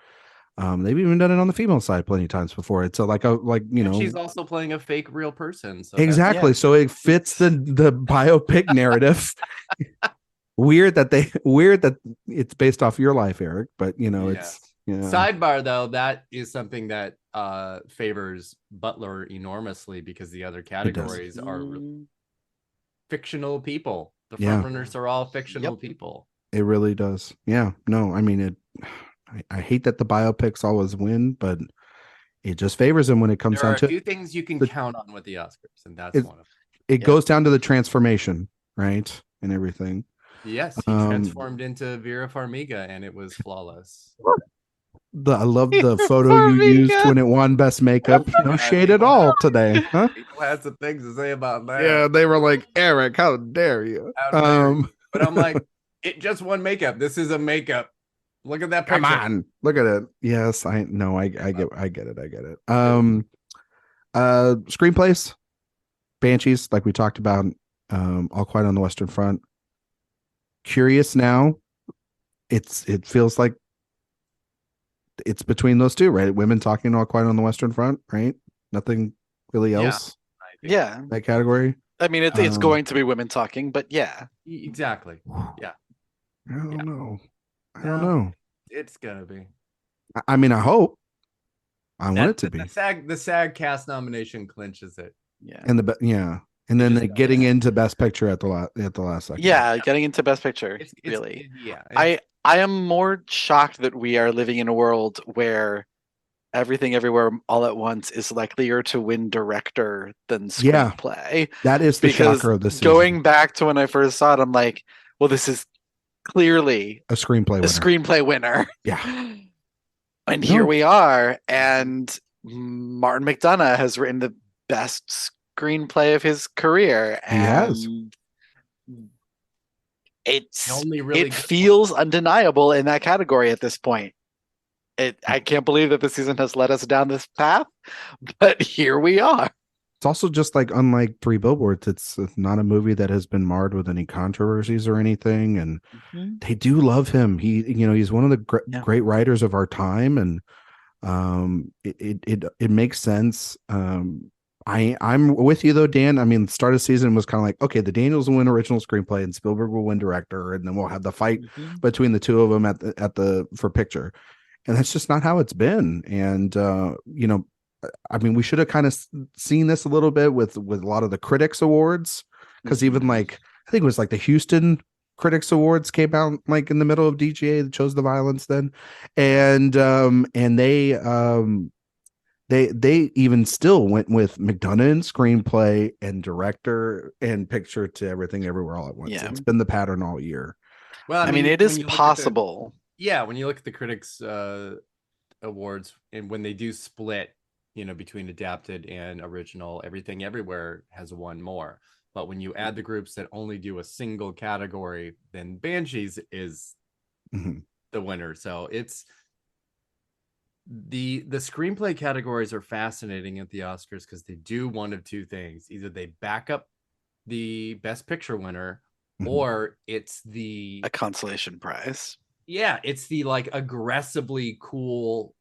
They've even done it on the female side plenty of times before. It's she's also playing a fake real person. So exactly. So it fits the biopic narrative. Weird that it's based off your life, Erik, but it's Sidebar though, that is something that favors Butler enormously because the other categories are fictional people. The frontrunners are all fictional people. It really does. Yeah. No, I mean I hate that the biopics always win, but it just favors them when it comes down to. There are a few things you can count on with the Oscars, and that's one of them. It goes down to the transformation, right, and everything. Yes, he transformed into Vera Farmiga, and it was flawless. I love the photo you used when it won Best Makeup. No shade at all today, huh? People had some things to say about that. Yeah, they were like, Erik, how dare you? But I'm like, it just won makeup. This is a makeup. Look at that picture. Come on, look at it. Yes, I know. I get it. Screenplays, Banshees, like we talked about. All Quiet on the Western Front. Curious now. It feels like it's between those two, right? Women talking All Quiet on the Western Front, right? Nothing really else. Yeah, that category. I mean, it's going to be women talking, but yeah, exactly. Yeah. I don't know. It's gonna be. I mean, I hope. I want it to be. The SAG cast nomination clinches it. Yeah. And then getting into Best Picture at the last second. Yeah, getting into Best Picture. Really. I am more shocked that we are living in a world where Everything Everywhere All at Once is likelier to win director than screenplay. That is the shocker of the season. Going back to when I first saw it, I'm like, well, this is clearly a screenplay winner. Yeah. And here we are. And Martin McDonagh has written the best screenplay of his career. He has. It feels undeniable in that category at this point. I can't believe that the season has led us down this path, but here we are. It's also just like, unlike Three Billboards, it's not a movie that has been marred with any controversies or anything, and they do love him. He's one of the great writers of our time, and it makes sense. I'm with you though, Dan. I mean, the start of the season was kind of like, okay, the Daniels will win original screenplay and Spielberg will win director, and then we'll have the fight between the two of them for picture. And that's just not how it's been. And, I mean, we should have kind of seen this a little bit with a lot of the Critics Awards, because even I think it was like the Houston Critics Awards came out like in the middle of DGA that chose the violence then. And they even still went with McDonagh in screenplay and director and picture to Everything Everywhere All at Once. Yeah. It's been the pattern all year. Well, I mean, it is possible. When you look at the Critics Awards, and when they do split, between adapted and original, Everything Everywhere has won more. But when you add the groups that only do a single category, then Banshees is the winner. So it's the screenplay categories are fascinating at the Oscars because they do one of two things. Either they back up the Best Picture winner, or it's a consolation prize. Yeah, it's the like aggressively cool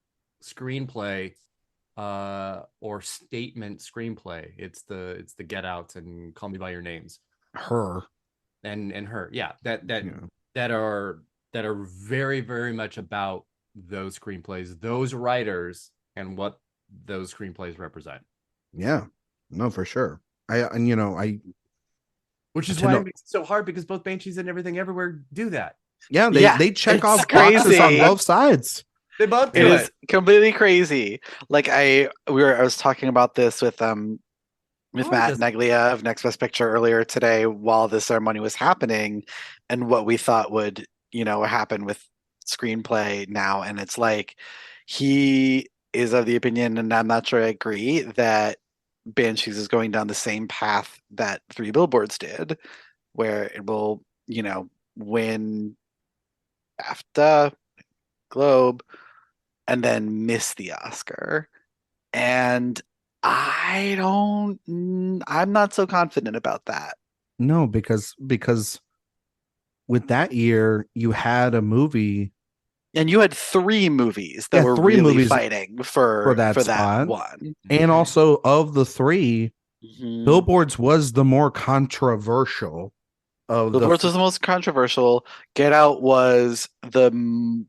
screenplay or statement screenplay. It's the Get Out and Call Me by Your Names. Her. And her. Yeah, that are very, very much about those screenplays, those writers, and what those screenplays represent. Yeah. No, for sure. Which is to why know- it makes it so hard, because both Banshees and Everything Everywhere do that. Yeah, Yeah, they check it's off boxes on crazy. both sides. They both It do is completely crazy. Like I was talking about this with Matt Neglia of Next Best Picture earlier today while the ceremony was happening, and what we thought would, happen with screenplay now. And it's like he is of the opinion, and I'm not sure I agree, that Banshees is going down the same path that Three Billboards did, where it will, win BAFTA, Globe, and then miss the Oscar. And I'm not so confident about that. No, because with that year you had a movie, And you had 3 movies that were three really movies fighting for that that spot. one. And also of the 3, Mhm. Billboards was the more controversial of Billboards was the most controversial. Get Out was the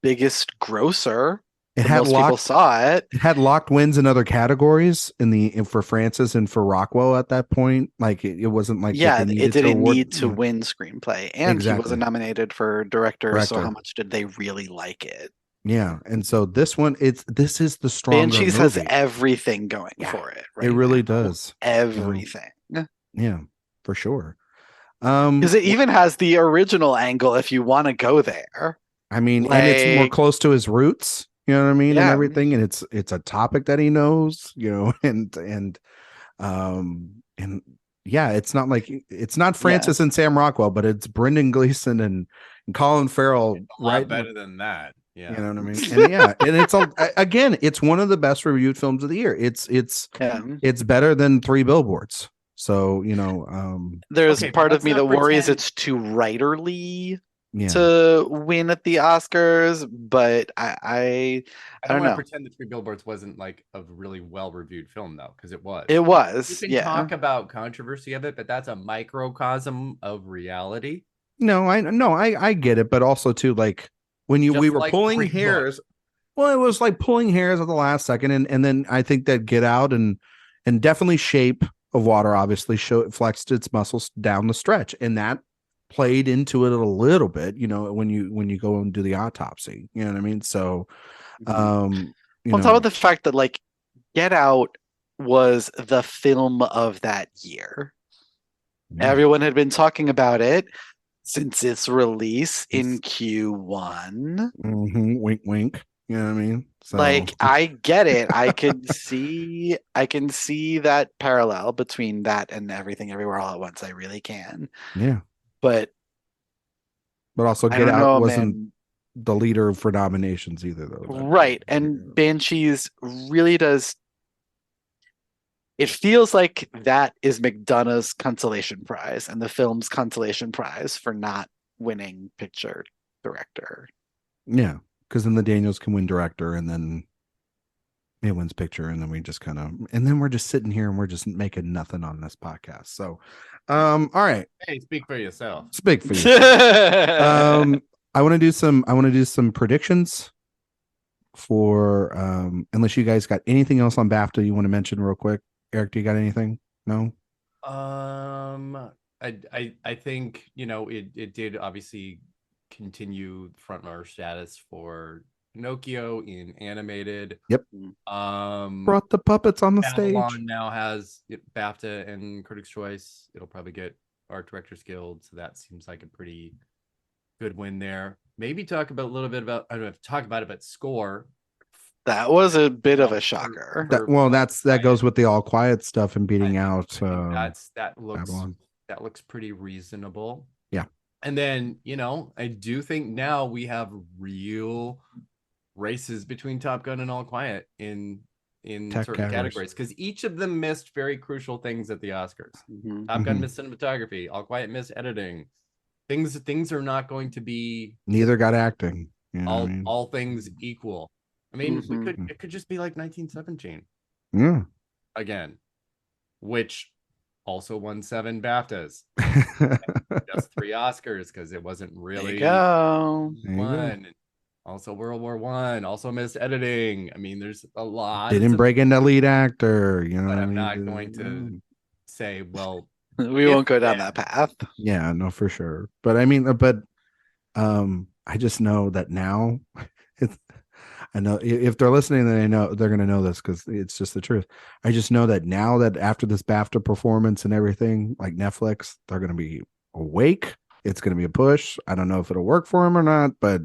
biggest grosser. It The had most people saw it. It had locked wins in other categories for Francis and for Rockwell at that point. Like it wasn't like Yeah, they it didn't need to yeah. win screenplay, and he Exactly. wasn't nominated for director. So how much did they really like it? Yeah, and so this one, this is the stronger Banshees movie. has everything going for it. Right, it really now. does. Everything. Yeah, for sure. Because it even has the original angle if you want to go there. I mean, and it's more close to his roots. You know what I mean, and everything, and it's a topic that he knows. And yeah, it's not like it's not Francis and Sam Rockwell, but it's Brendan Gleeson and Colin Farrell. It's a lot better than that. Yeah, you know what I mean. And and it's again, it's one of the best reviewed films of the year. It's better than Three Billboards. So there's part of me that worries it's too writerly to win at the Oscars, but I don't want know. to pretend that Three Billboards wasn't like a really well-reviewed film, though, because it was. It was. You can talk about controversy of it, but that's a microcosm of reality. No, I get it, but also too, like when we were pulling hairs. Well, it was like pulling hairs at the last second, and then I think that Get Out and definitely Shape of Water obviously flexed its muscles down the stretch, and that played into it a little bit, when you go and do the autopsy, you know what I mean? So on top of the fact that like Get Out was the film of that year. Everyone had been talking about it since its release in Q1. Wink wink, you know what I mean? So like I get it. I can see that parallel between that and Everything Everywhere All at Once. I really can. Yeah. But also Get Out wasn't the leader for nominations either, though. Right. And Banshees really does. It feels like that is McDonough's consolation prize and the film's consolation prize for not winning picture director. Yeah, because then the Daniels can win director, and then it wins picture, and then we just and then we're just sitting here and we're just making nothing on this podcast. So all right. Hey, speak for yourself. Speak for yourself. I want to do some predictions for unless you guys got anything else on BAFTA you want to mention real quick. Erik, do you got anything? No. I think it did obviously continue front runner status for Pinocchio in animated. Yep. Brought the puppets on the Babylon stage. now has BAFTA and Critics' Choice. It'll probably get Art Directors Guild, so that seems like a pretty good win there. Maybe talk about a little bit about, I don't know if to talk about it, but score. That was a bit of a shocker. That goes with the All Quiet stuff and beating out. That looks pretty reasonable. Yeah. And then, I do think now we have real races between Top Gun and All Quiet in certain categories, because each of them missed very crucial things at the Oscars. Top Gun missed cinematography. All Quiet missed editing. Things are not going to be. Neither got acting. All things equal. I mean, it could just be like 1917. Yeah. Again, which also won 7 BAFTAs. Just 3 Oscars, because it wasn't really one. Also World War I, also missed editing. I mean, there's a lot. Didn't break into lead actor, But I'm not going to say, well, We if won't go down then. that path. Yeah, no, for sure. But I mean, I just know that now it's, I know if they're listening, then I know they're going to know this because it's just the truth. I just know that now that after this BAFTA performance and everything, like Netflix, they're going to be awake. It's going to be a push. I don't know if it'll work for them or not, but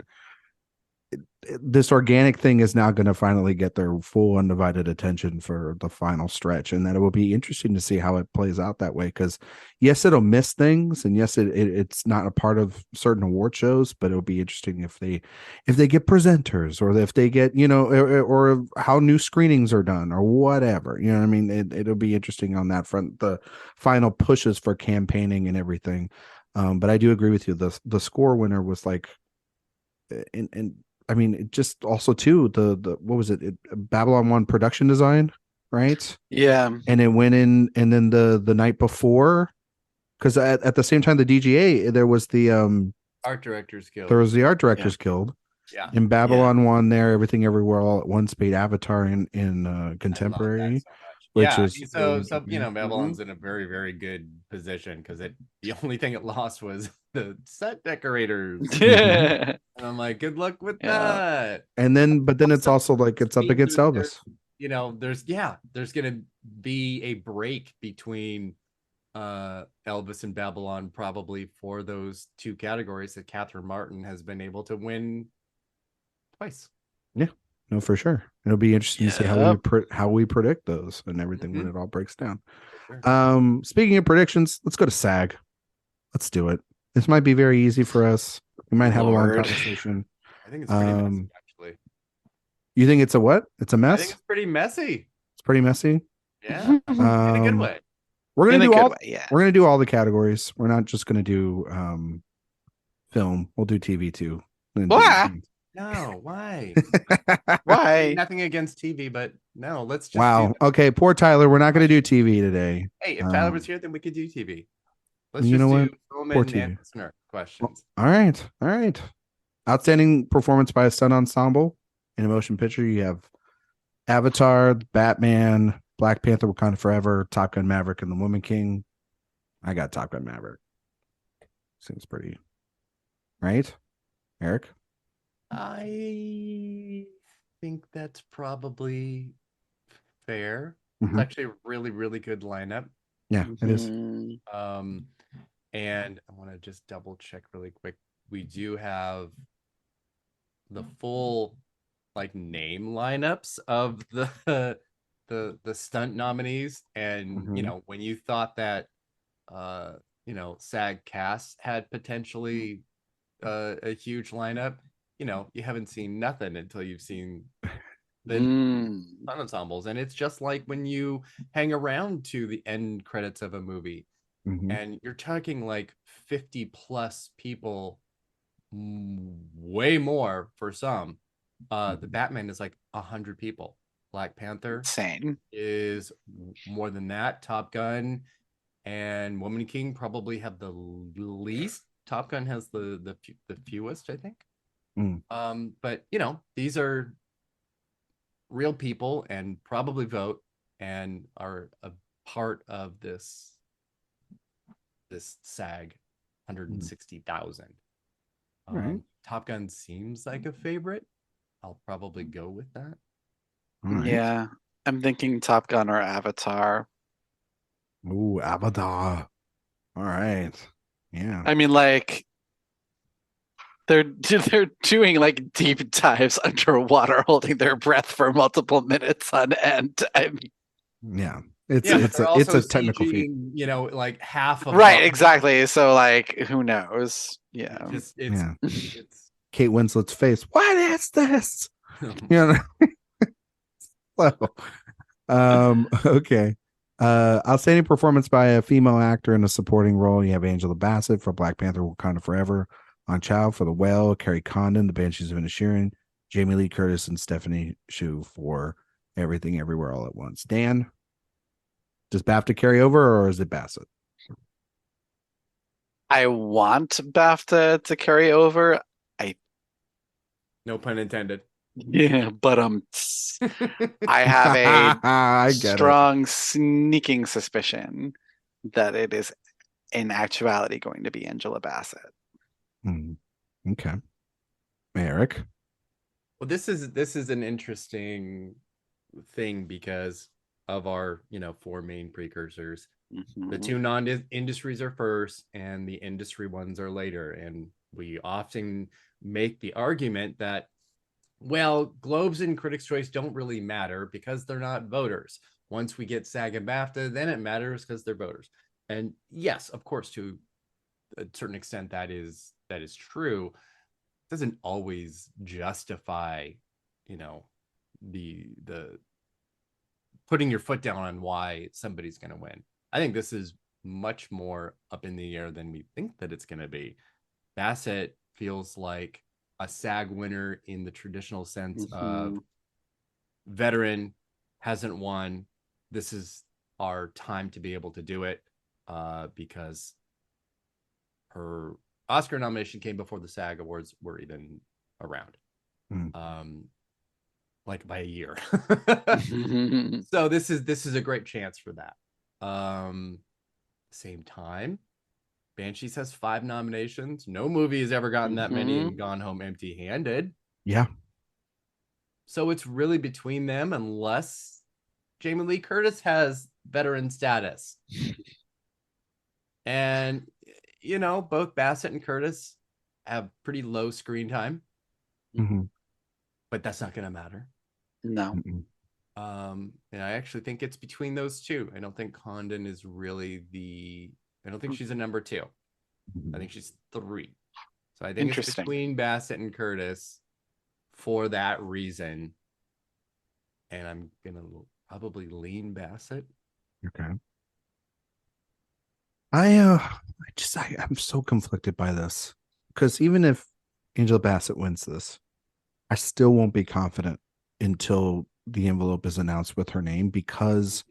this organic thing is now going to finally get their full undivided attention for the final stretch, and that it will be interesting to see how it plays out that way, because yes, it'll miss things, and yes, it's not a part of certain award shows, but it'll be interesting if they get presenters, or if they get, or how new screenings are done, or whatever, you know what I mean. It'll be interesting on that front, the final pushes for campaigning and everything. But I do agree with you, the score winner was like, and I mean, it just also too the what was it? Babylon 1 production design, right? Yeah. And it went in, and then the night before, because at the same time the DGA, there was the Art Directors Guild. There was the Art Directors Guild. Yeah. In Babylon 1 there, Everything Everywhere All at Once beat Avatar in contemporary. So which yeah, is so Babylon's in a very, very good position, because the only thing it lost was the set decorators. And I'm like, good luck with that. And then, but then it's also like it's up against Elvis. There's gonna be a break between Elvis and Babylon, probably, for those two categories that Catherine Martin has been able to win twice. Yeah. No, for sure. It'll be interesting to see how we predict those and everything when it all breaks down. Sure. Speaking of predictions, let's go to SAG. Let's do it. This might be very easy for us. We might have a long conversation. I think it's pretty messy, actually. You think it's a what? It's a mess? I think it's pretty messy. It's pretty messy. Yeah. In a good way. We're gonna do all the categories. We're not just gonna do film. We'll do TV too. What? No, why? Why? Nothing against TV, but no, let's just. Wow. Okay, poor Tyler. We're not going to do TV today. Hey, if Tyler was here, then we could do TV. Let's you just know do film and listener questions. All right. Outstanding performance by a stunt ensemble in a motion picture. You have Avatar, Batman, Black Panther, Wakanda Forever, Top Gun Maverick, and The Woman King. I got Top Gun Maverick. Seems pretty right, Erik. I think that's probably fair. It's actually a really, really good lineup. Yeah, it is. And I want to just double check really quick. We do have the full name lineups of the stunt nominees, and when you thought that SAG cast had potentially a huge lineup, you haven't seen nothing until you've seen the ensembles. And it's just like when you hang around to the end credits of a movie and you're talking 50 plus people, way more for some. The Batman is 100 people. Black Panther insane is more than that. Top Gun and Woman King probably have the least. Top Gun has the fewest, I think. But these are real people and probably vote and are a part of this SAG 160,000. Right. Top Gun seems like a favorite. I'll probably go with that. Right. Yeah, I'm thinking Top Gun or Avatar. Ooh, Avatar. All right. Yeah. I mean, they're doing deep dives underwater, holding their breath for multiple minutes on end. I mean, yeah, it's a technical feat. Half of right, exactly. So who knows? Yeah, it's Kate Winslet's face. What is this? Okay. Outstanding performance by a female actor in a supporting role. You have Angela Bassett for Black Panther, Wakanda Forever. On Chow for The Whale, Carrie Condon, The Banshees of Inisherin, Jamie Lee Curtis, and Stephanie Hsu for Everything Everywhere All at Once. Dan, does BAFTA carry over, or is it Bassett? I want BAFTA to carry over. No pun intended. Yeah, but I have a strong sneaking suspicion that it is in actuality going to be Angela Bassett. Okay. Erik? Well, this is an interesting thing because of our, 4 main precursors. The 2 non-industries are first and the industry ones are later. And we often make the argument that, well, Globes and Critics' Choice don't really matter because they're not voters. Once we get SAG and BAFTA, then it matters because they're voters. And yes, of course, to a certain extent, that is true. It doesn't always justify, the putting your foot down on why somebody's going to win. I think this is much more up in the air than we think that it's going to be. Bassett feels like a SAG winner in the traditional sense of veteran, hasn't won. This is our time to be able to do it because her Oscar nomination came before the SAG Awards were even around. Like by a year. So this is a great chance for that. Same time, Banshees has 5 nominations. No movie has ever gotten that many and gone home empty-handed. Yeah. So it's really between them unless Jamie Lee Curtis has veteran status. And, both Bassett and Curtis have pretty low screen time. But that's not going to matter. No. And I actually think it's between those two. I don't think Condon is really I don't think she's a number 2. I think she's 3. So I think it's between Bassett and Curtis for that reason. And I'm going to probably lean Bassett. Okay. I'm so conflicted by this because even if Angela Bassett wins this, I still won't be confident until the envelope is announced with her name, because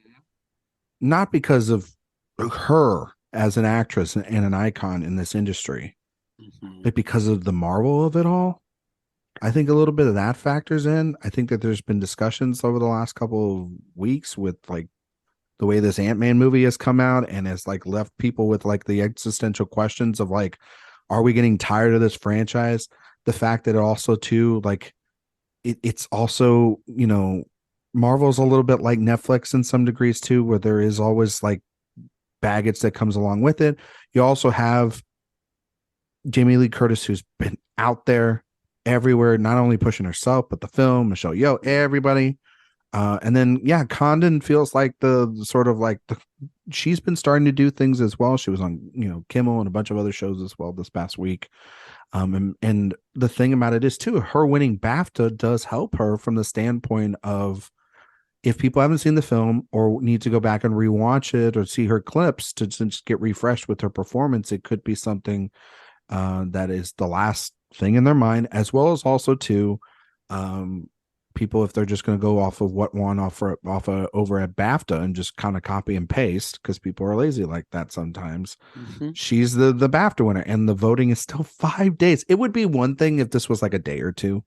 not because of her as an actress and an icon in this industry, but because of the marvel of it all. I think a little bit of that factors in. I think that there's been discussions over the last couple of weeks with like the way this Ant-Man movie has come out and has like left people with like the existential questions of like, are we getting tired of this franchise? The fact that it also too, like it's also, Marvel's a little bit like Netflix in some degrees too, where there is always like baggage that comes along with it. You also have Jamie Lee Curtis, who's been out there everywhere, not only pushing herself, but the film, Michelle Yeoh, everybody. And then, yeah, Condon feels like the sort of like she's been starting to do things as well. She was on, Kimmel and a bunch of other shows as well this past week. And the thing about it is too, her winning BAFTA does help her from the standpoint of if people haven't seen the film or need to go back and rewatch it or see her clips to just get refreshed with her performance, it could be something that is the last thing in their mind, as well as also too, people, if they're just going to go off of what won over at BAFTA and just kind of copy and paste, because people are lazy like that sometimes. She's the BAFTA winner, and the voting is still 5 days. It would be one thing if this was like a day or two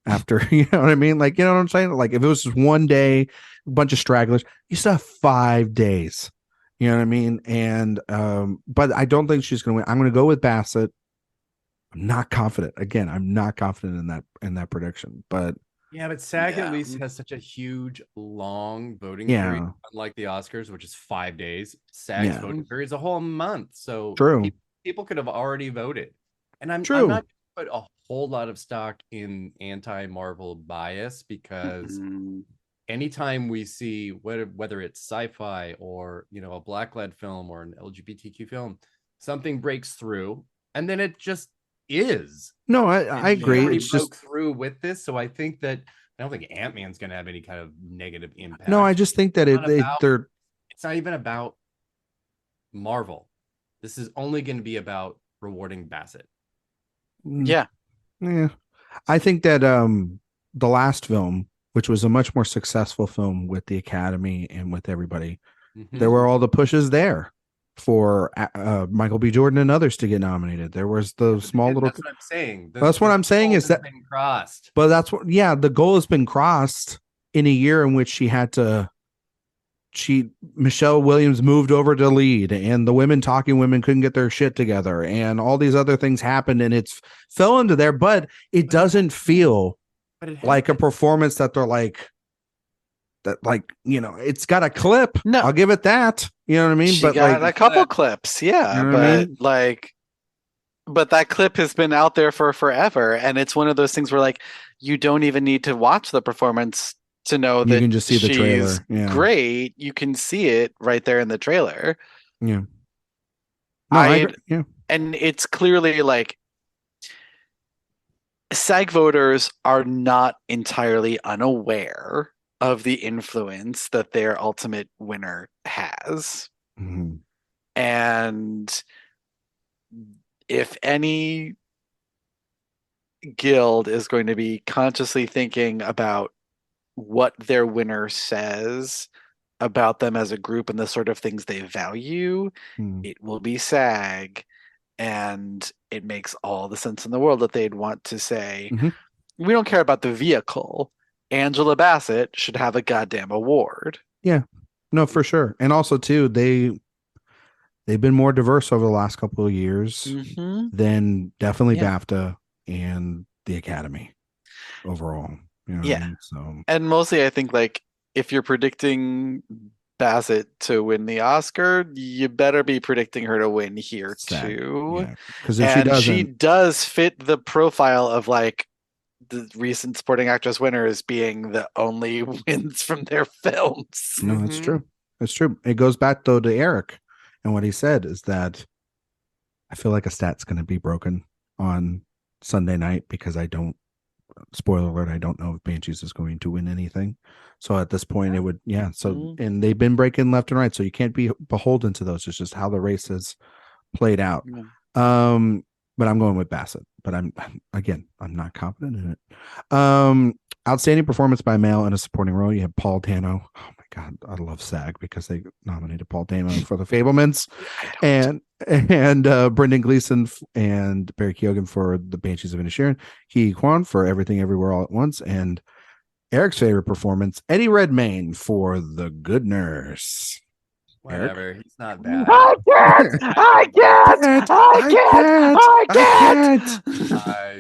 after, you know what I mean? Like, you know what I'm saying? Like if it was just one day, a bunch of stragglers, you still have 5 days. You know what I mean? And but I don't think she's going to win. I'm going to go with Bassett. I'm not confident. Again, I'm not confident in that prediction, but yeah, but SAG at least has such a huge, long voting period, unlike the Oscars, which is 5 days. SAG's voting period is a whole month, so people could have already voted. And I'm not going to put a whole lot of stock in anti-Marvel bias, because anytime we see whether it's sci-fi or a Black-led film or an LGBTQ film, something breaks through, and then it just is. No, I agree. It's just through with this, so I think that I don't think Ant-Man's going to have any kind of negative impact. No, I just think that it's not even about Marvel. This is only going to be about rewarding Bassett. Yeah. I think that the last film, which was a much more successful film with the Academy and with everybody, there were all the pushes there for Michael B. Jordan and others to get nominated. There was the small little. That's what I'm saying. That's what I'm saying is that been crossed. But that's what. Yeah, the goal has been crossed in a year in which she had to Michelle Williams moved over to lead, and the Talking Women couldn't get their shit together, and all these other things happened, and it's fell into there, but it doesn't feel like a performance that they're like that, like, you know, it's got a clip. No, I'll give it that. You know what I mean? She but got like a couple clips, yeah, you know what I mean? But that clip has been out there for forever, and it's one of those things where like you don't even need to watch the performance to know You that can just see the she's trailer. Yeah. great. You can see it right there in the trailer. Yeah. No, I agree. Yeah. And it's clearly like SAG voters are not entirely unaware of the influence that their ultimate winner has. Mhm. And if any guild is going to be consciously thinking about what their winner says about them as a group and the sort of things they value, it will be SAG. And it makes all the sense in the world that they'd want to say, we don't care about the vehicle. Angela Bassett should have a goddamn award. Yeah, no, for sure. And also too, they've been more diverse over the last couple of years than definitely BAFTA and the Academy overall. You know what I mean? So, and mostly I think like if you're predicting Bassett to win the Oscar, you better be predicting her to win here too. Because if she does fit the profile of like the recent supporting actress winners being the only wins from their films. No, that's true. That's true. It goes back though to Erik, and what he said is that I feel like a stat's going to be broken on Sunday night because spoiler alert, I don't know if Banshees is going to win anything. So at this point, it would, and they've been breaking left and right. So you can't be beholden to those. It's just how the race has played out. But I'm going with Bassett. But I'm not confident in it. Outstanding performance by male in a supporting role. You have Paul Dano. Oh my God, I love SAG because they nominated Paul Dano for The Fabelmans, and Brendan Gleeson and Barry Keoghan for The Banshees of Inisherin. Ki Kwan for Everything Everywhere All at Once, and Erik's favorite performance, Eddie Redmayne for The Good Nurse. Whatever, He's not bad. I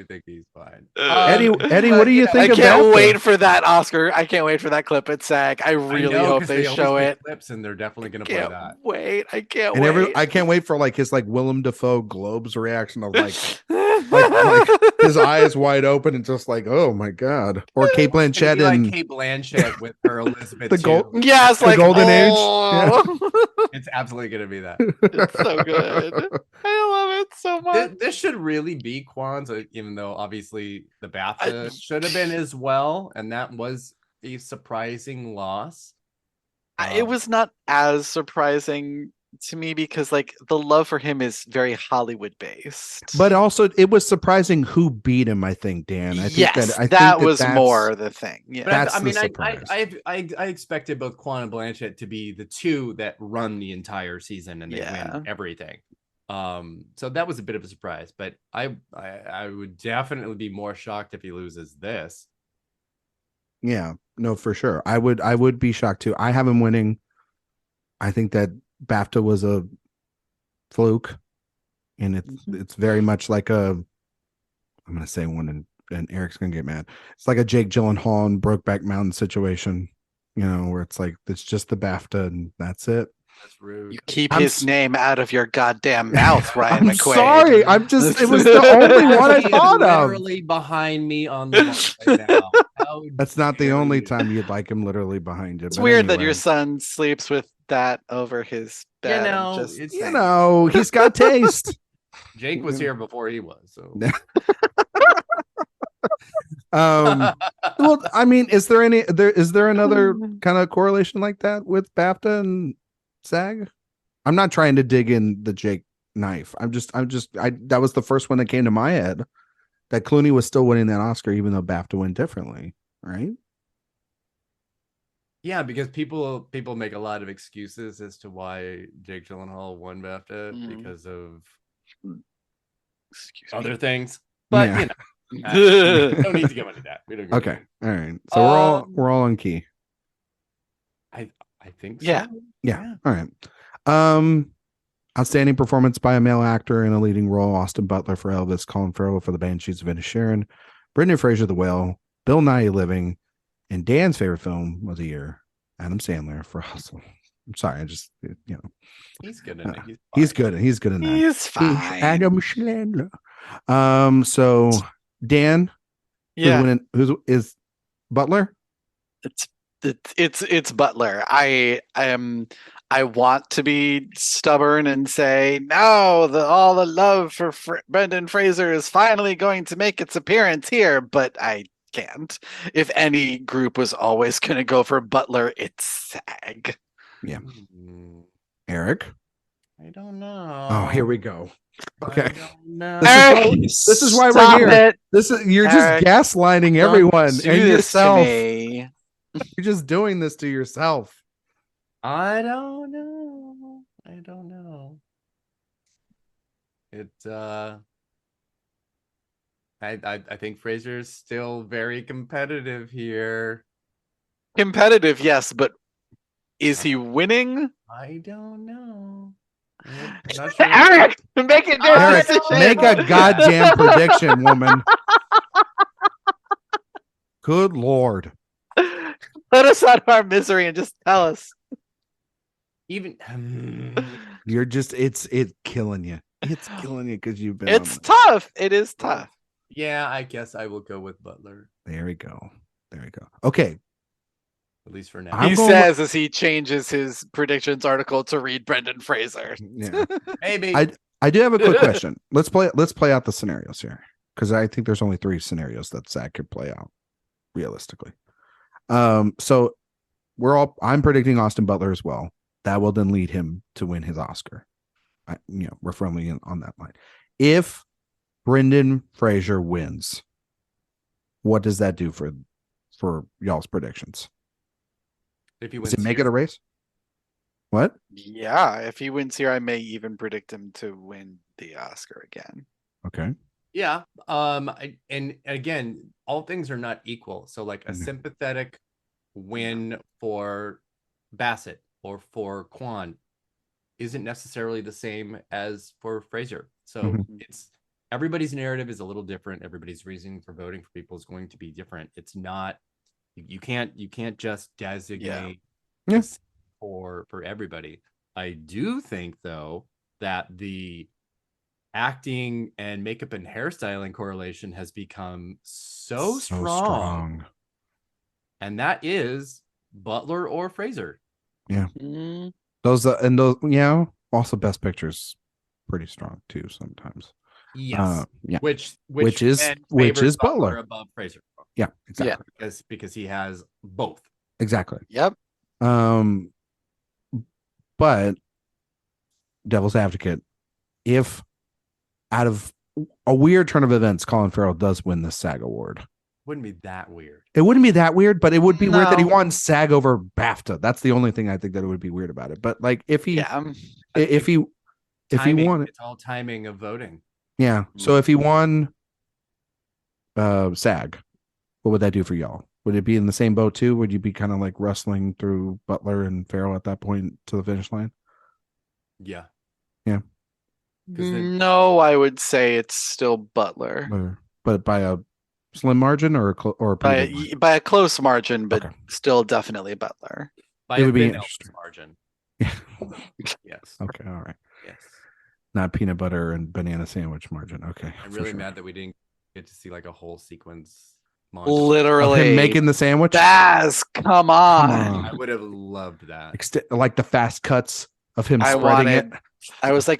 think he's fine. Eddie, what do you think I of can't wait for that Oscar. I can't wait for that clip at SAG. I really hope they show it. Clips, and they're definitely going to play that. Wait, I can't wait. I can't wait for like his like Willem Dafoe Globes reaction of like like his eyes wide open and just like, oh my God. Or Kate Blanchett and Kate Blanchett with her Elizabeth. The golden golden age. Yeah. It's absolutely going to be that. It's so good. I love it so much. This should really be Kwan's, even though obviously the BAFTA should have been as well, and that was a surprising loss. It was not as surprising to me because like the love for him is very Hollywood based. But also it was surprising who beat him, I think, Dan. I think that was more the thing. Yeah. That's I expected both Kwan and Blanchett to be the two that run the entire season and they win everything. So that was a bit of a surprise, but I would definitely be more shocked if he loses this. Yeah, no, for sure. I would be shocked too. I have him winning. I think that BAFTA was a fluke, and it's very much like I'm gonna say one, and Erik's gonna get mad. It's like a Jake Gyllenhaal and Brokeback Mountain situation, you know, where it's like it's just the BAFTA and that's it. That's rude. You keep his name out of your goddamn mouth, Ryan McQuade. Sorry, it was the only one I thought of. Literally behind me on the wall right now. That's not the only time you'd like him literally behind you. It's weird that your son sleeps with that over his bed. He's got taste. Jake was here before he was, so. Well, I mean, is there another kind of correlation like that with BAFTA and SAG? I'm not trying to dig in the Jake knife. That was the first one that came to my head, that Clooney was still winning that Oscar even though BAFTA went differently, right? Yeah, because people make a lot of excuses as to why Jake Gyllenhaal won BAFTA because of other things. But you know, don't need to go into that. We don't. Okay, all right. So we're all on key. I I think Yeah. so. Yeah. All right. Outstanding performance by a male actor in a leading role: Austin Butler for Elvis, Colin Farrell for The Banshees of Inisherin, Brendan Fraser, The Whale, Bill Nye Living, and Dan's favorite film of the year, Adam Sandler for Hustle. I'm sorry, I just He's good in it. he's good. He's good in that. He's fine. Adam Sandler. So Dan, Yeah. who's is Butler? It's Butler. I want to be stubborn and say no. All the love for Brendan Fraser is finally going to make its appearance here, but I can't. If any group was always going to go for Butler, it's SAG. Yeah. Eric? I don't know. Oh, here we go. Okay. No. This is why we're here. You're Eric, just gaslighting everyone and yourself. You're You're just doing this to yourself. I don't know. I think Fraser's still very competitive here. Competitive, yes, but is he winning? I don't know. I'm not sure. Eric, make it Eric, make a goddamn prediction, woman. Good Lord. Let us out of our misery and just tell us. Even You're just it's killing you. It's killing you because you've been. It's tough. It is tough. yeah, I guess I will go with Butler, There we go. Okay. at least for now. I'm He going says as he changes his predictions article to read Brendan Fraser. Yeah. Maybe. I do have a quick question. Let's play out the scenarios here, because I think there's only 3 scenarios that Zach could play out realistically. So I'm predicting Austin Butler as well. That will then lead him to win his Oscar. We're firmly on that line. If Brendan Fraser wins, what does that do for y'all's predictions? If he Does wins, it make it a race? What? Yeah, if he wins here, I may even predict him to win the Oscar again. Okay. yeah. And again, all things are not equal. So like a sympathetic win for Bassett or for Kwan isn't necessarily the same as for Fraser. So it's everybody's narrative is a little different. Everybody's reasoning for voting for people is going to be different. It's not you can't just designate for everybody. I do think though that the acting and makeup and hairstyling correlation has become so strong. And that is Butler or Fraser. Yeah. Mm. Those also Best Picture's pretty strong too sometimes. Yes. Yeah. Which is favors Butler above Fraser. Yeah, exactly. Yeah. Because he has both. Exactly. Yep. But devil's advocate, if out of a weird turn of events, Colin Farrell does win the SAG award. Wouldn't be that weird. It wouldn't be that weird, but it would be weird that he No. won SAG over BAFTA. That's the only thing I think that it would be weird about it. But like if he won it, it's all timing of voting. yeah. So if he won SAG, what would that do for y'all? Would it be in the same boat too? Would you be kind of like wrestling through Butler and Farrell at that point to the finish line? Yeah. Yeah. No, I would say it's still Butler. But by a slim margin or a by a close margin, but Okay. still definitely Butler. By It a would be thin interesting. Elvis margin. Yeah. Yes. Okay. All right. Yes. Not peanut butter and banana sandwich margin. Okay. I'm for really sure. mad that we didn't get to see like a whole sequence. Montage. Of Literally him making the sandwich. Baz, come on. on. I would have loved that. Like the fast cuts of him I spreading wanted- it. I was like,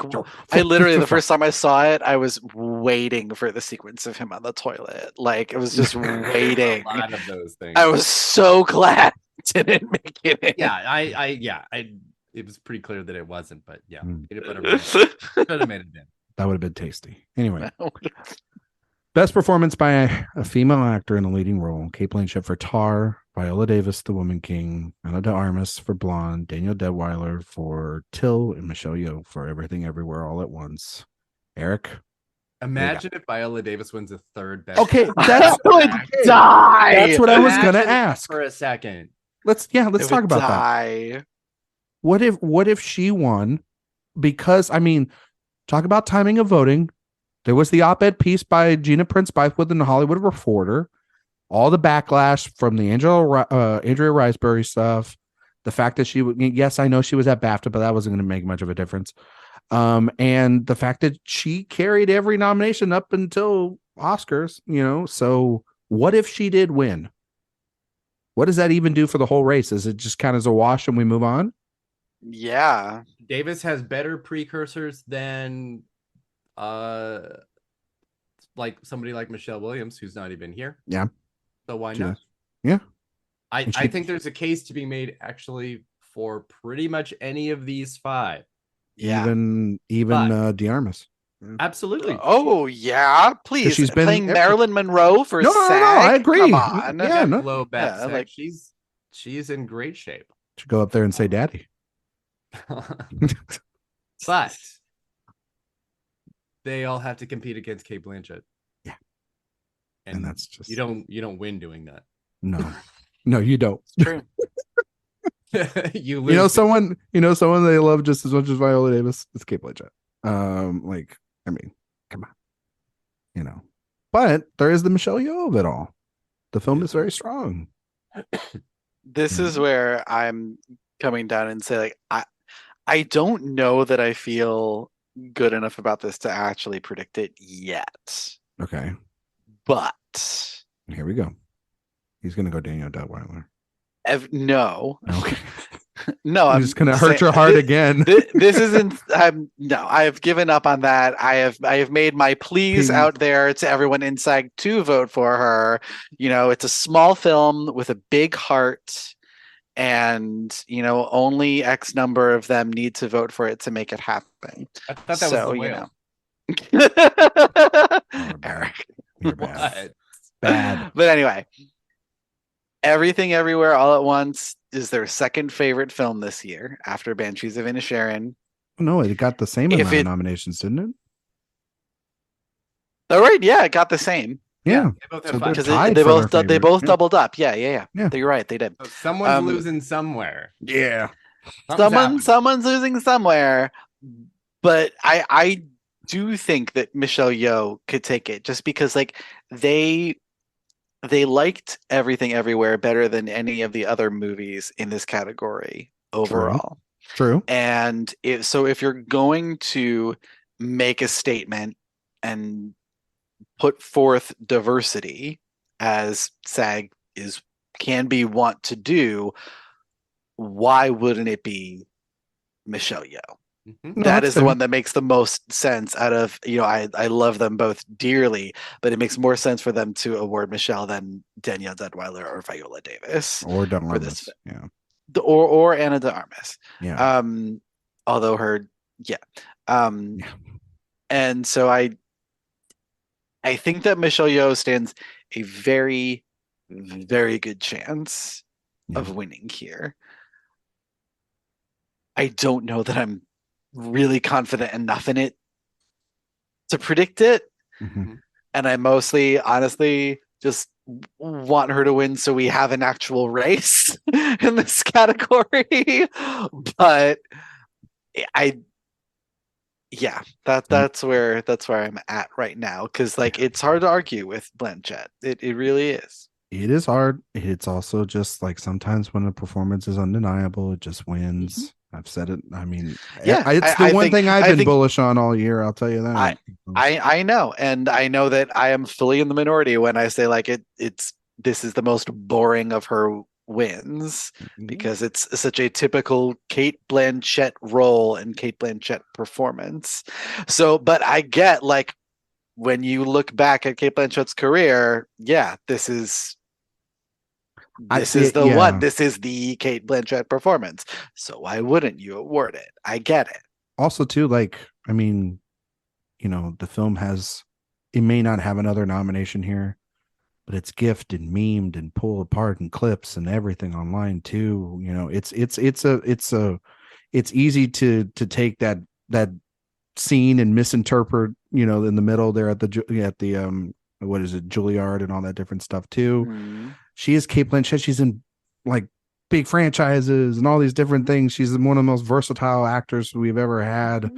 I literally the first time I saw it, I was waiting for the sequence of him on the toilet. Like it was just waiting. A lot of those things. I was so glad it didn't make it in. Yeah, it was pretty clear that it wasn't, but yeah, peanut butter could have made it in. That would have been tasty. Anyway, best performance by a female actor in a leading role: Kate Blanchett for Tar, Viola Davis, The Woman King, Ana de Armas for Blonde, Daniel Deadwyler for Till, and Michelle Yeoh for Everything Everywhere All at Once. Eric? Imagine if Viola Davis wins a third best. Okay, that's would die. That's what I was gonna Imagine ask. for a second. Let's talk about that. Die. What if she won? Because I mean, talk about timing of voting. There was the op-ed piece by Gina Prince Bythewood in the Hollywood Reporter. All the backlash from the Andrea Riseborough stuff. The fact that yes, I know she was at BAFTA, but that wasn't going to make much of a difference. And the fact that she carried every nomination up until Oscars, so what if she did win? What does that even do for the whole race? Is it just kind of as a wash and we move on? Yeah. Davis has better precursors than like somebody like Michelle Williams, who's not even here. Yeah. So why not? Yeah. I think there's a case to be made actually for pretty much any of these 5. Yeah. Even DeArmas. Absolutely. Oh yeah, please. She's been playing Marilyn Monroe for SAG. No, I agree. Come on. Yeah, no. Low bat Yeah, like- she's in great shape. Should go up there and say daddy. But they all have to compete against Cate Blanchett. Yeah. And that's just you don't win doing that. No, you don't. True. You lose. Someone they love just as much as Viola Davis. It's Cate Blanchett. I mean, come on. But there is the Michelle Yeoh of it all. The film is very strong. This is where I'm coming down and say, like, I don't know that I feel good enough about this to actually predict it yet. Okay. But Here we go. He's gonna go Daniel Detweiler. No. Okay. No, I'm just gonna hurt your heart again. This isn't. No, I have given up on that. I have made my pleas out there to everyone in SAG to vote for her. It's a small film with a big heart, and only X number of them need to vote for it to make it happen. I thought that was the whale. Erik. You're bad. Bad. But anyway, Everything Everywhere All at Once is their second favorite film this year after Banshees of Inisherin. No, it got the same amount of nominations, didn't it? Oh, right. Yeah, it got the same. Yeah. They both So have they're 5. tied They for both their favorite. doubled up. Yeah. Yeah. You're right. They did. So someone's losing somewhere. Yeah. Someone's losing somewhere. But I do think that Michelle Yeoh could take it just because they liked Everything Everywhere better than any of the other movies in this category overall. True. And if you're going to make a statement and put forth diversity as SAG can want to do, why wouldn't it be Michelle Yeoh? Mm-hmm. That is the one that makes the most sense out of, I love them both dearly, but it makes more sense for them to award Michelle than Danielle Detweiler or Viola Davis. Or for Dunlop. this. Yeah. Or Ana de Armas. Yeah. Although her, yeah. And so I think that Michelle Yeoh stands a very, very good chance of winning here. I don't know that I'm really confident enough in it to predict it. Mm-hmm. And I mostly, honestly, just want her to win so we have an actual race in this category. But that's where I'm at right now, because it's hard to argue with Blanchett. It really is. It is hard. It's also just sometimes when a performance is undeniable, it just wins. Mm-hmm. I've said it. I mean, it's the one thing I've been bullish on all year. I'll tell you that. I know, and I know that I am fully in the minority when I say this is the most boring of her wins, because it's such a typical Cate Blanchett role and Cate Blanchett performance. So, but I get when you look back at Cate Blanchett's career, this is the one. This is the Cate Blanchett performance. So why wouldn't you award it? I get it. Also, too, I mean, the film it may not have another nomination here, but it's gifted and memed and pulled apart and clips and everything online too. It's easy to take that scene and misinterpret, in the middle there at the what is it, Juilliard and all that different stuff too. Mm-hmm. She is Cate Blanchett. She's in the big franchises and all these different things. She's one of the most versatile actors we've ever had.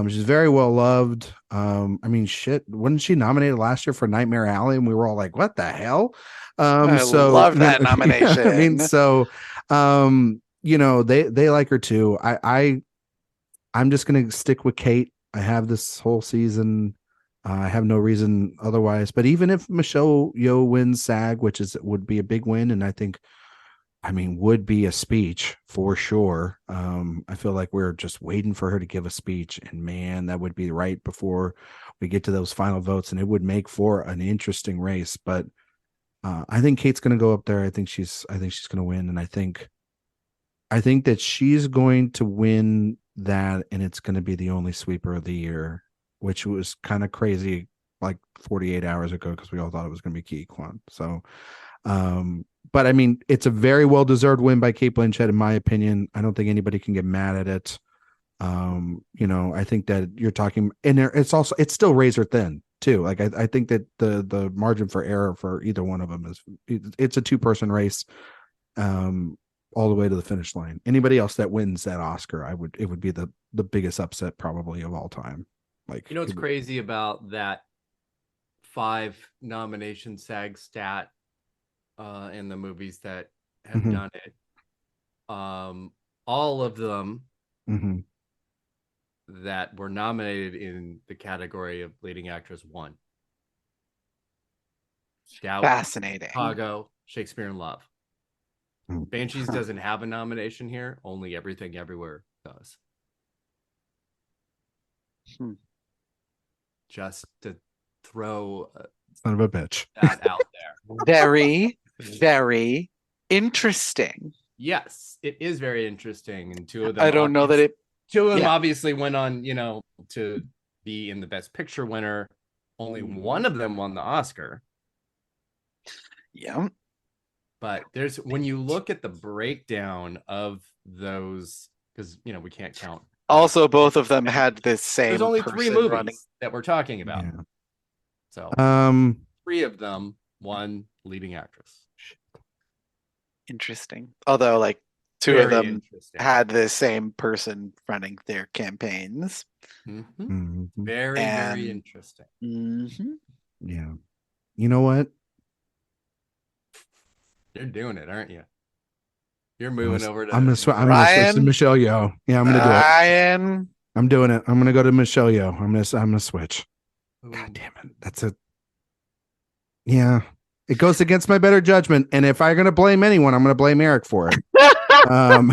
She's very well loved. I mean, shit, wasn't she nominated last year for Nightmare Alley? And we were all like, what the hell? I love that nomination. I mean, so they like her too. I'm just gonna stick with Kate. I have this whole season. I have no reason otherwise. But even if Michelle Yeoh wins SAG, which would be a big win, and would be a speech for sure. I feel like we're just waiting for her to give a speech, and man, that would be right before we get to those final votes, and it would make for an interesting race. But I think Kate's going to go up there. I think she's going to win, and I think that she's going to win that, and it's going to be the only sweeper of the year, which was kind of crazy like 48 hours ago because we all thought it was going to be Ki Kwan. So, but I mean, it's a very well-deserved win by Cate Blanchett, in my opinion. I don't think anybody can get mad at it. I think that you're talking, and it's still razor thin too. Like I think that the margin for error for either one of them it's a 2-person race, all the way to the finish line. Anybody else that wins that Oscar, it would be the biggest upset probably of all time. Like, what's crazy about that 5 nomination SAG stat in the movies that have done it, all of them that were nominated in the category of leading actress won. Doubt, Fascinating. Chicago, Shakespeare in Love. Banshees doesn't have a nomination here. Only Everything Everywhere does. Just to throw son of a bitch that out there. Very, very interesting. Yes, it is very interesting. And 2 of them, I don't know that it. 2 of them obviously went on, to be in the Best Picture winner. Only one of them won the Oscar. Yeah. But when you look at the breakdown of those, because we can't count. Also, both of them had this same. There's only 3 movies running. that we're talking about. Yeah. So 3 of them won leading actress. Interesting. Although, like, 2 Very of them interesting. had the same person running their campaigns. Very, very interesting. Yeah. You know what? You're doing it, aren't you? You're moving over to. I'm gonna switch to Michelle Yeoh. Yeah, I'm gonna do it. Ryan. I'm doing it. I'm gonna go to Michelle Yeoh. I'm gonna switch. God damn it. That's it. Yeah. It goes against my better judgment. And if I'm gonna blame anyone, I'm gonna blame Erik for it. Go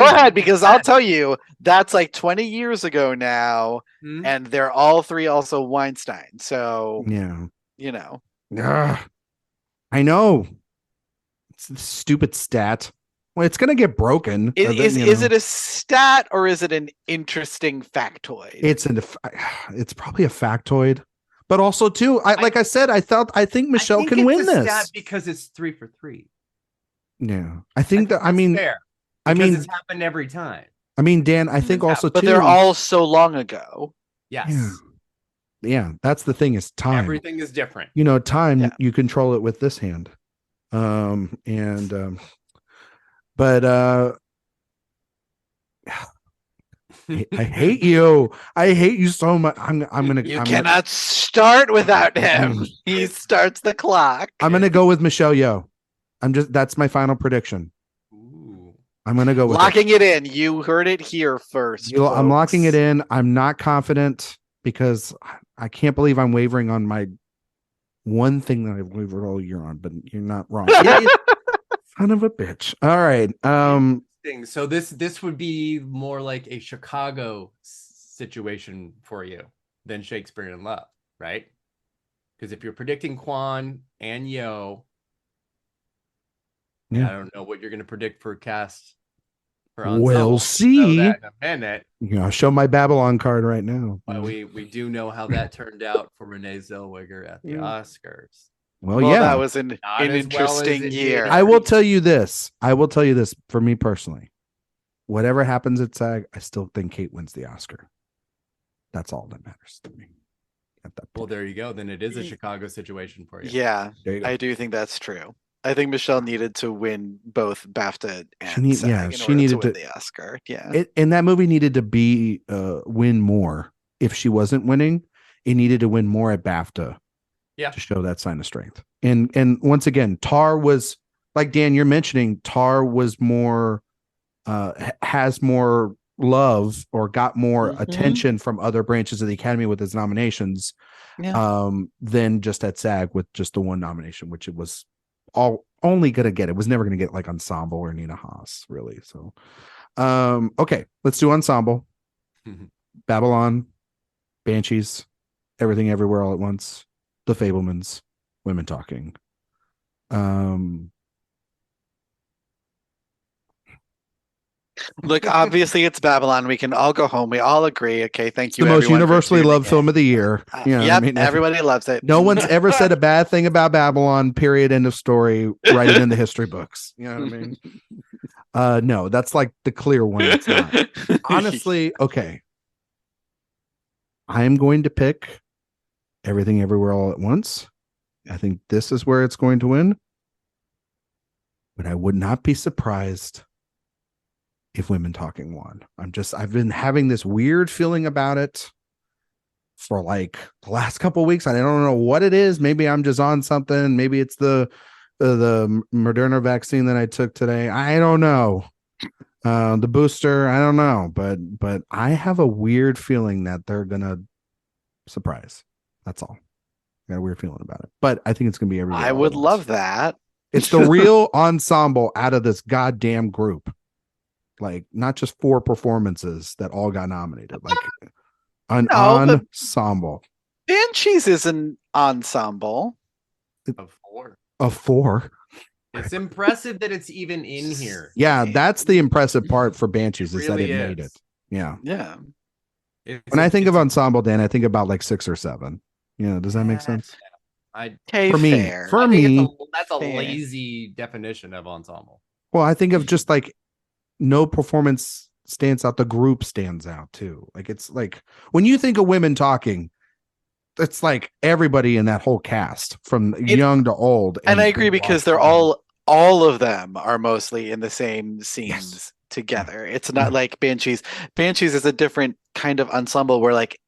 ahead, because I'll tell you, that's like 20 years ago now, and they're all 3 also Weinstein. So I know. It's a stupid stat. Well, it's gonna get broken. Is it a stat or is it an interesting factoid? It's probably a factoid. But also too, I think Michelle can win this. Stat because it's 3 for 3. Yeah. I think fair, it's happened every time. I mean, Dan, I think also but too, they're all so long ago. Yes. Yeah, that's the thing, is time. Everything is different. Time, you control it with this hand. I hate you. I hate you so much. You cannot start without him. He starts the clock. I'm gonna go with Michelle Yeoh. That's my final prediction. Ooh. I'm gonna go with locking it in. You heard it here first. I'm locking it in. I'm not confident because I can't believe I'm wavering on my one thing that I've wavered all year on, but you're not wrong. Son of a bitch. All right. So this would be more like a Chicago situation for you than Shakespeare in Love, right? Because if you're predicting Kwan and Yeoh, I don't know what you're going to predict for cast. We'll see. In a minute. I'll show my Babylon card right now. But we do know how that turned out for Renee Zellweger at the Oscars. Well, that was an interesting year. I will tell you this. For me personally, whatever happens at SAG, I still think Kate wins the Oscar. That's all that matters to me. At that point. Well, there you go. Then it is a Chicago situation for you. Yeah, I do think that's true. I think Michelle needed to win both BAFTA and She SAG in she order needed to win to. the Oscar. Yeah. And that movie needed to be win more. If she wasn't winning, it needed to win more at BAFTA. Yeah. To show that sign of strength. And once again, Tar was like Dan, you're mentioning, Tar was more has more love or got more attention from other branches of the Academy with its nominations than just at SAG with just the one nomination, which it was only gonna get. It was never gonna get like Ensemble or Nina Haas, really. So okay, let's do Ensemble. Babylon, Banshees, Everything Everywhere All at Once, The Fablemans, Women Talking. Look, obviously it's Babylon. We can all go home. We all agree. Okay, thank It's you. the most everyone, for universally tuning loved in. film of the year. Yep, everybody loves it. No one's ever said a bad thing about Babylon. Period. End of story. Write it in the history books. You know what I mean? No, that's like the clear one. It's not. Honestly, okay. I am going to pick Everything Everywhere All at Once. I think this is where it's going to win. But I would not be surprised if Women Talking won. I've been having this weird feeling about it for like the last couple of weeks. I don't know what it is. Maybe I'm just on something. Maybe it's the Moderna vaccine that I took today. I don't know. The booster, I don't know, but I have a weird feeling that they're gonna surprise. That's all. I got a weird feeling about it, but I think it's gonna be everywhere. I would love that. It's the real ensemble out of this goddamn group. Like not just 4 performances that all got nominated. Like an ensemble. Banshees is an ensemble of 4. Of 4. It's impressive that it's even in here. Yeah, that's the impressive part for Banshees is that it made it. Yeah. Yeah. When I think of ensemble, Dan, I think about like 6 or 7. You know, does that make sense? For me, that's a lazy definition of ensemble. Well, I think of just like no performance stands out. The group stands out too. Like it's like when you think of Women Talking, it's like everybody in that whole cast from young to old. And I agree because they're all of them are mostly in the same scenes together. It's not like Banshees. Banshees is a different kind of ensemble where like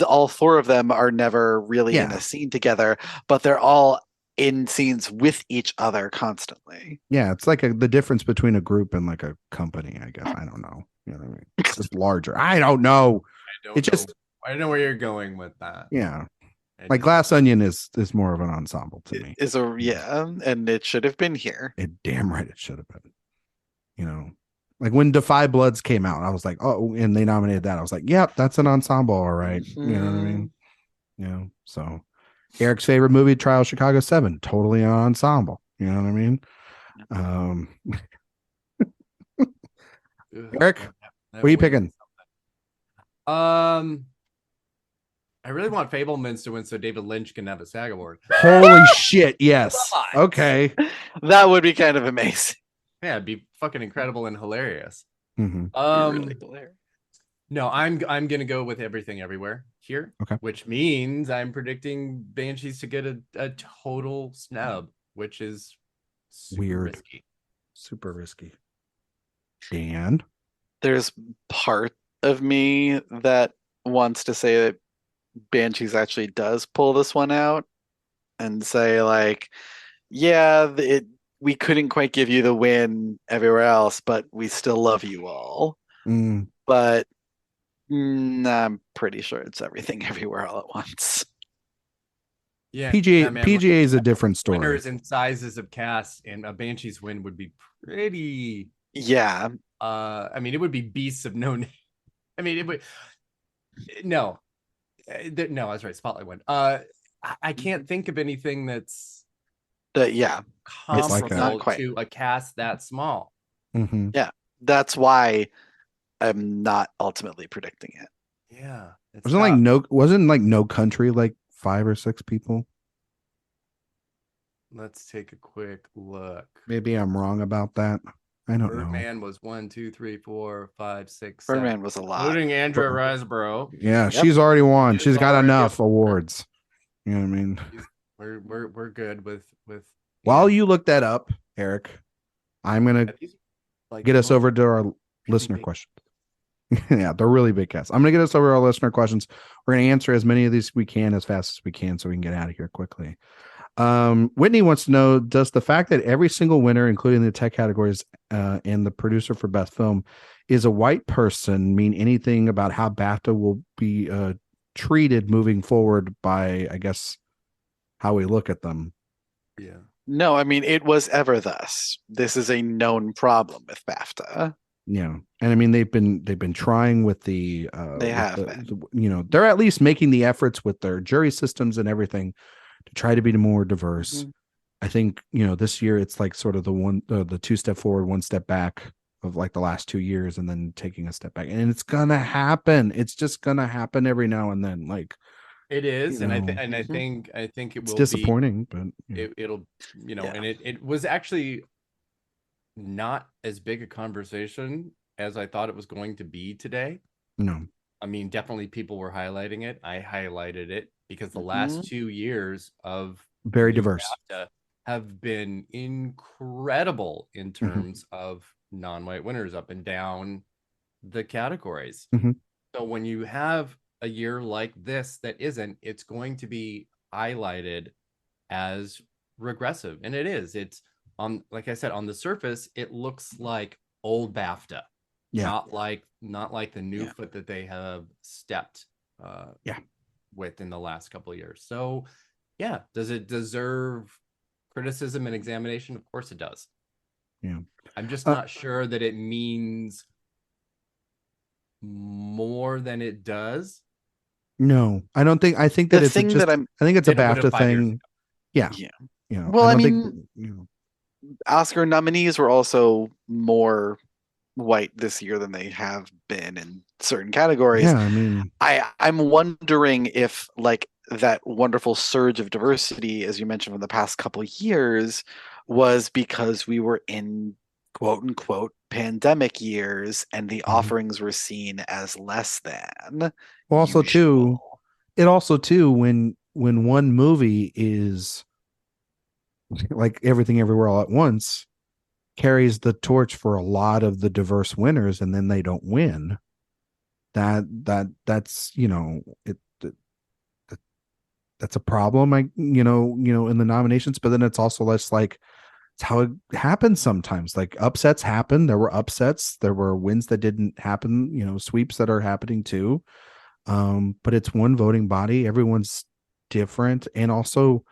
all 4 of them are never really in a scene together, but they're all in scenes with each other constantly. Yeah, it's like the difference between a group and like a company, I guess. I don't know. You know what I mean? It's just larger. I don't know. I don't know where you're going with that. Yeah. Like Glass Onion is more of an ensemble to me. And it should have been here. Damn right it should have been. You know, like when Defy Bloods came out, I was like, oh, and they nominated that. I was like, yep, that's an ensemble, all right. You know what I mean? You know, so Eric's favorite movie, Trial Chicago 7, totally an ensemble. You know what I mean? Erik, what are you picking? I really want Fablemans to win so David Lynch can have a SAG award. Holy shit, yes. Okay. That would be kind of amazing. Yeah, it'd be fucking incredible and hilarious. Mm-hmm. Really hilarious. No, I'm gonna go with Everything Everywhere here. Okay. Which means I'm predicting Banshees to get a total snub, which is weird. Super risky. Dan? There's part of me that wants to say that Banshees actually does pull this one out and say like, yeah, we couldn't quite give you the win everywhere else, but we still love you all. But I'm pretty sure it's Everything Everywhere All at Once. Yeah, PGA is a different story. Winners and sizes of casts, and a Banshees win would be pretty. Yeah. I mean, it would be beasts of no name. I mean, it would. No, that's right. Spotlight win. I can't think of anything that's comparable to a cast that small. Mm-hmm. Yeah, that's why I'm not ultimately predicting it. Yeah, wasn't like No Country like 5 or 6 people? Let's take a quick look. Maybe I'm wrong about that. I don't know. Birdman was 1, 2, 3, 4, 5, 6. Birdman 7, was a lot, including Andrea Riseborough. Yeah, she's already won. She's got enough awards. You know what I mean? We're good with While you look that up, Eric, I'm gonna get us over to our listener questions. Yeah, they're really big cats. I'm gonna get us over our listener questions. We're gonna answer as many of these we can as fast as we can, so we can get out of here quickly. Whitney wants to know: does the fact that every single winner, including the tech categories, and the producer for best film, is a white person, mean anything about how BAFTA will be treated moving forward by, I guess, how we look at them? Yeah. No, I mean, it was ever thus. This is a known problem with BAFTA. Yeah, and I mean they've been trying with the They have they're at least making the efforts with their jury systems and everything to try to be more diverse. Mhm. I think this year it's like sort of the 2 step forward, 1 step back of like the last 2 years, and then taking a step back, and it's gonna happen. It's just gonna happen every now and then. Like It is, you and know. I think it it's will disappointing, but it'll Yeah. and it was actually not as big a conversation as I thought it was going to be today. no, I mean, definitely people were highlighting it. I highlighted it because the Mhm. last 2 years of very new diverse. BAFTA have been incredible in Mhm. terms of non-white winners up and down the categories. Mhm. So when you have a year like this that isn't, it's going to be highlighted as regressive, and it is. It's on, like I said, on the surface, it looks like old BAFTA, Yeah. not like the new foot that they have stepped with in the last couple of years. So yeah, does it deserve criticism and examination? Of course it does. Yeah, I'm just not sure that it means more than it does. No, I don't think. I think that The it's thing just. that I'm I think it's a than it would have BAFTA 5 years thing. ago. Yeah. Yeah. Well, I I don't mean, think, Oscar nominees were also more white this year than they have been in certain categories. yeah, I mean, I'm wondering if like that wonderful surge of diversity, as you mentioned, from the past couple of years, was because we were in quote unquote pandemic years and the offerings were seen as less than well, also too, usual. it also too when one movie is like Everything Everywhere All at Once carries the torch for a lot of the diverse winners, and then they don't win. That's that's a problem. In the nominations, but then it's also less like it's how it happens sometimes. Like upsets happen. There were upsets. There were wins that didn't happen. Sweeps that are happening too. But it's one voting body. Everyone's different, and also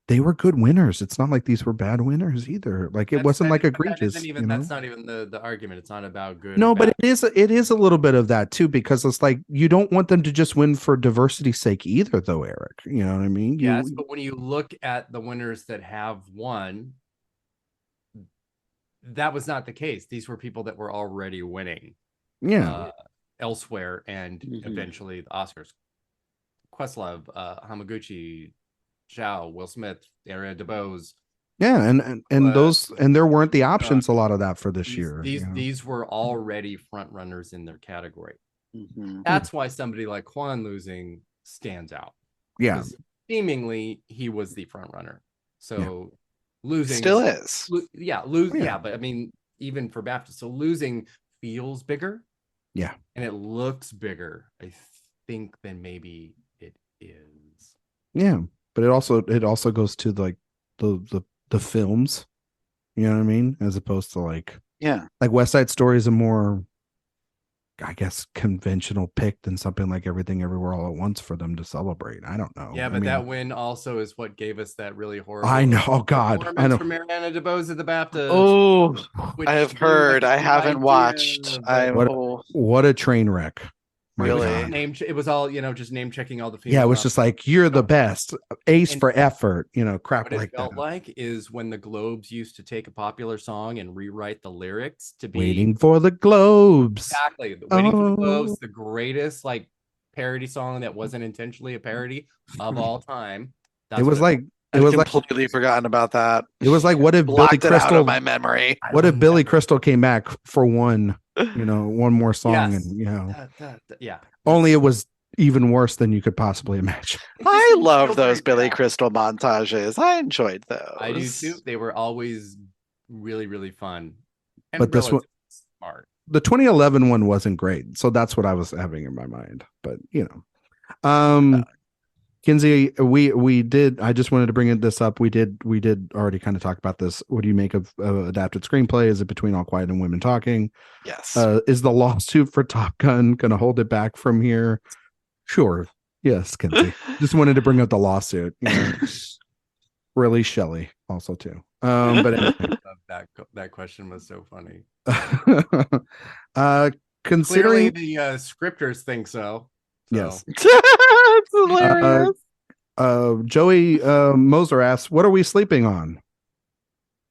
they were good winners. It's not like these were bad winners either. Like it wasn't like egregious. That's not even the argument. It's not about good. No, or but bad. it is a little bit of that too, because it's like you don't want them to just win for diversity's sake either, though, Eric. You know what I mean? Yes, but when you look at the winners that have won, that was not the case. These were people that were already winning. Yeah. Elsewhere, and eventually the Oscars. Questlove, Hamaguchi, Zhao, Will Smith, Ariana DeBose. Yeah, and those, and there weren't the options a lot of that for this year. These were already front runners in their category. Mhm. That's why somebody like Kwan losing stands out. Yeah, seemingly he was the front runner. So losing still is. Yeah, but I mean, even for BAFTA, so losing feels bigger. Yeah, and it looks bigger, I think, than maybe it is. Yeah, but it also goes to like the films, you know what I mean, as opposed to like West Side Story is a more, I guess, conventional pick than something like Everything Everywhere All at Once for them to celebrate. I don't know. Yeah, but that win also is what gave us that really horrible. I know. Oh God, I know. From Mariana DeBose at the BAFTA. Oh, I have heard. I haven't watched. What a train wreck. Really? It was all, just name checking all the female. Yeah, it was just like, you're the best. Ace for effort, crap what like it felt that. like is when the Globes used to take a popular song and rewrite the lyrics to be Waiting for the Globes. Exactly. Waiting for the Globes, the greatest like parody song that wasn't intentionally a parody of all time. It was like completely forgotten about that. It was like, what if Billy Crystal out of my memory? What if Billy Crystal came back for one more song, and yeah. only it was even worse than you could possibly imagine. I Still love very those Billy bad. Crystal montages. I enjoyed those. I do too. They were always really, really fun. And But this one, relatively smart. the 2011 one wasn't great, so that's what I was having in my mind. But Kinsey, we did. I just wanted to bring this up. We did already kind of talk about this. What do you make of adapted screenplay? Is it Between All Quiet and Women Talking? Yes. Is the lawsuit for Top Gun going to hold it back from here? Sure. Yes, Kinsey. Just wanted to bring up the lawsuit. Really, Shelley also too. But anyway. That question was so funny. Considering Clearly, the scripters think so. yes, It's hilarious. Joey Moser asks, "What are we sleeping on?"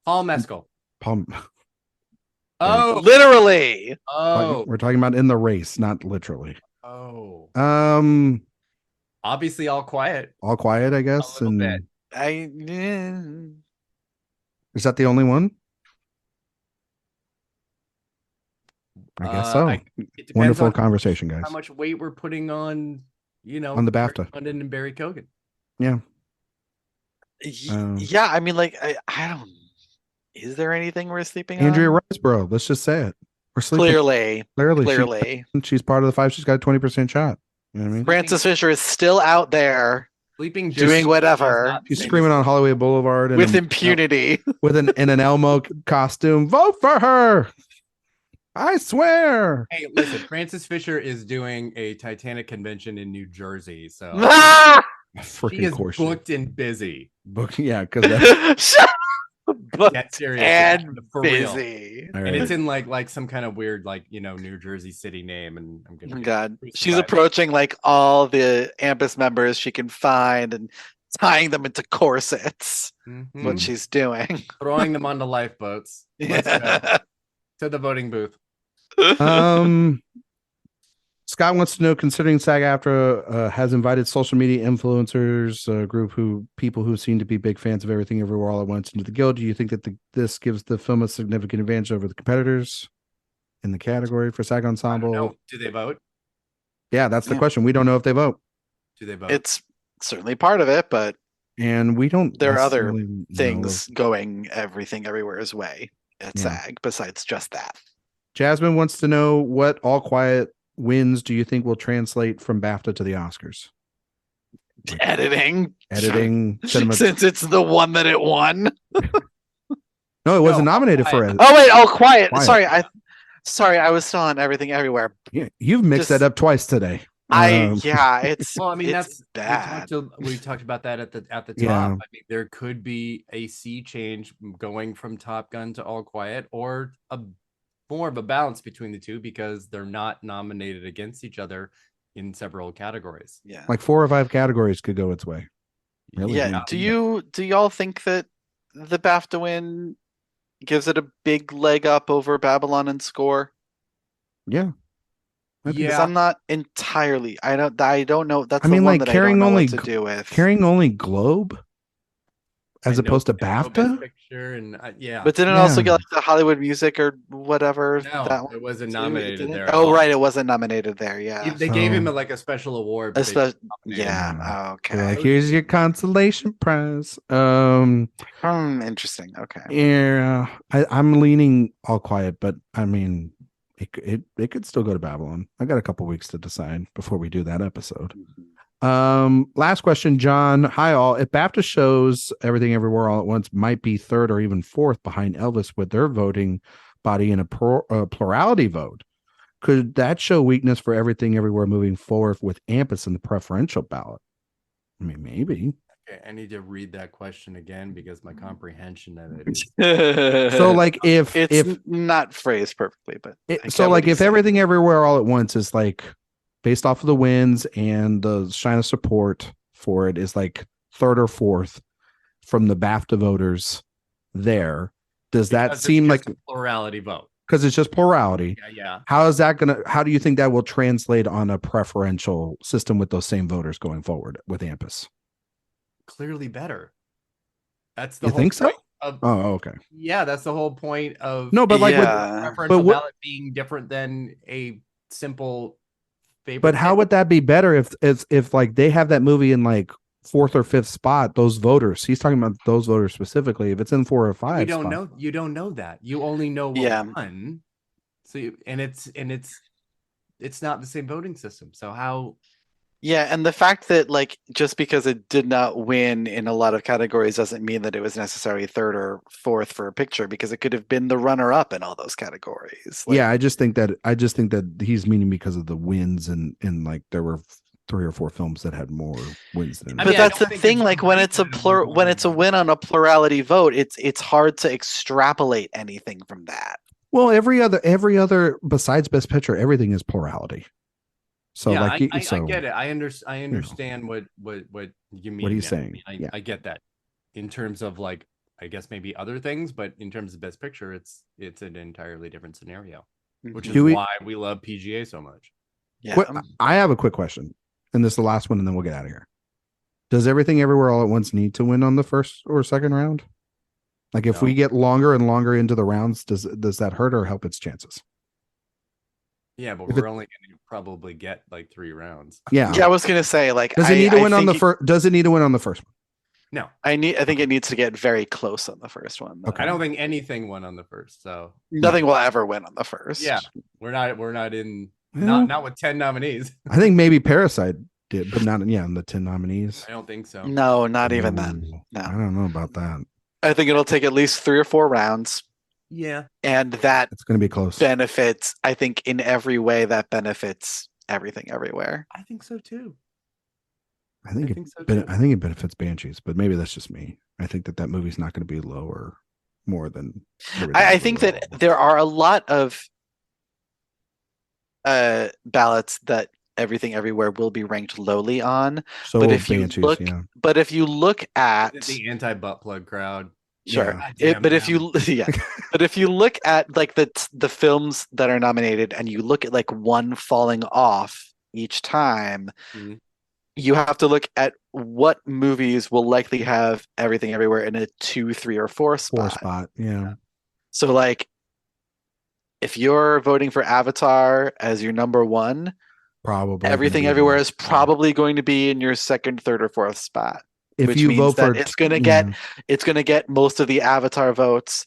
Paul Mescal. Palm. Oh, Literally. oh, We're talking about in the race, not literally. oh. Obviously, All quiet. All Quiet, I guess. A little And bit. is that the only one? I guess so. It depends Wonderful on conversation, guys. how much weight we're putting on, On the BAFTA. London and Barry Kogan. Yeah. Yeah, I mean, like, I don't. Is there anything we're sleeping Andrea on? Riseborough. Let's just say it. We're sleeping. Clearly. She's part of the 5. She's got a 20% shot. You know what I mean? Frances Fisher is still out there Sleeping doing whatever She's screaming on Hollywood Boulevard and with impunity. with in an Elmo costume. Vote for her. I swear. Hey, listen, Frances Fisher is doing a Titanic convention in New Jersey, so she Freaking is course. booked and busy. Yeah, because But Serious, and for real. busy. All And right. it's in like some kind of weird New Jersey city name, and I'm Oh gonna my get God, she's crucified. approaching like all the AMPUS members she can find and tying them into corsets. Mhm. What she's doing. Throwing them onto lifeboats. Let's go to the voting booth. Scott wants to know, considering SAG-AFTRA has invited social media influencers, a group people who seem to be big fans of Everything Everywhere All at Once into the guild, do you think that this gives the film a significant advantage over the competitors in the category for SAG Ensemble? No, do they vote? Yeah, that's the question. We don't know if they vote. Do they vote? It's certainly part of it, but And we don't. there are other necessarily know things going Everything Everywhere's way at Yeah. SAG besides just that. Jasmine wants to know, what All Quiet wins do you think will translate from BAFTA to the Oscars? Editing. Cinema. Since it's the one that it won. No, it wasn't nominated for it. Oh wait, Quiet. Quiet. Sorry, I was still on Everything Everywhere. Yeah, you've mixed Just- that up twice today. It's well, I mean, it's bad. we talked about that at the top. Yeah. I mean, there could be a sea change going from Top Gun to All Quiet, or more of a balance between the two, because they're not nominated against each other in several categories. Yeah. Like 4 or 5 categories could go its way. Really? Yeah. Do y'all think that the BAFTA win gives it a big leg up over Babylon and Score? Yeah. Because I'm not entirely. I don't know. That's I mean, the one like, that carrying I don't know only what to do with. Carrying only Globe as And opposed to no Best BAFTA? Picture, and yeah. But didn't it also get like the Hollywood Music or whatever? No, that one it wasn't too? nominated Didn't- there at Oh all. right, it wasn't nominated there. Yeah. They gave him a special award. but they didn't nominate him. Yeah. Okay. They're like, here's your consolation prize. Interesting. Okay. Yeah, I'm leaning All Quiet, but I mean, it could still go to Babylon. I got a couple weeks to decide before we do that episode. Last question, John. Hi all. If BAFTA shows Everything Everywhere All at Once might be 3rd or even 4th behind Elvis with their voting body in a plurality vote, could that show weakness for Everything Everywhere moving forward with AMPUS in the preferential ballot? I mean, maybe. Okay, I need to read that question again because my comprehension of it is So, like, if not phrased perfectly, but if Everything Everywhere All at Once is like based off of the wins and the shine of support for it is like 3rd or 4th from the BAFTA voters there, does that because seem it's like just a plurality vote? Because it's just plurality? Yeah. How do you think that will translate on a preferential system with those same voters going forward with AMPUS? Clearly better. That's the You whole think so? point of, okay. Yeah, that's the whole point of No, but like Yeah. preferential ballot being different than a simple favorite. But how would that be better if like they have that movie in like fourth or fifth spot? Those voters, he's talking about those voters specifically. If it's in 4 or 5, you don't know. You don't know that. You only know what won. So it's not the same voting system. So how? Yeah, and the fact that like just because it did not win in a lot of categories doesn't mean that it was necessarily third or fourth for a picture, because it could have been the runner-up in all those categories. Like, yeah, I just think that he's meaning because of the wins and like there were 3 or 4 films that had more wins than. But that's the thing. Like when it's a win on a plurality vote, it's hard to extrapolate anything from that. Well, every other besides Best Picture, everything is plurality. So yeah, like, I get it. I understand what you mean. What he's saying. I get that in terms of like, I guess maybe other things, but in terms of Best Picture, it's an entirely different scenario, which is why we love PGA so much. Yeah, I have a quick question, and this is the last one, and then we'll get out of here. Does Everything Everywhere All at Once need to win on the first or second round? Like if we get longer and longer into the rounds, does that hurt or help its chances? Yeah, but we're only going to probably get like 3 rounds. Yeah, I was gonna say, like, does it need to win on the first? Does it need to win on the first one? No, I think it needs to get very close on the first one. Okay. I don't think anything won on the first, so nothing will ever win on the first. Yeah, we're not in not with 10 nominees. I think maybe Parasite did, but not in the 10 nominees. I don't think so. No, not even then. No, I don't know about that. I think it'll take at least 3 or 4 rounds. Yeah, and that it's going to be close. Benefits, I think, in every way that benefits Everything Everywhere. I think so too. I think it benefits Banshees, but maybe that's just me. I think that movie's not going to be lower more than. I think that there are a lot of ballots that Everything Everywhere will be ranked lowly on. So but if Banshees, you look at the anti-butt plug crowd. Sure. But if you look at like the films that are nominated and you look at like one falling off each time, you have to look at what movies will likely have Everything Everywhere in a 2, 3, or 4 spot. Yeah. So like if you're voting for Avatar as your number 1, probably Everything Everywhere is probably going to be in your 2nd, 3rd, or 4th spot. If you vote for it's gonna get most of the Avatar votes.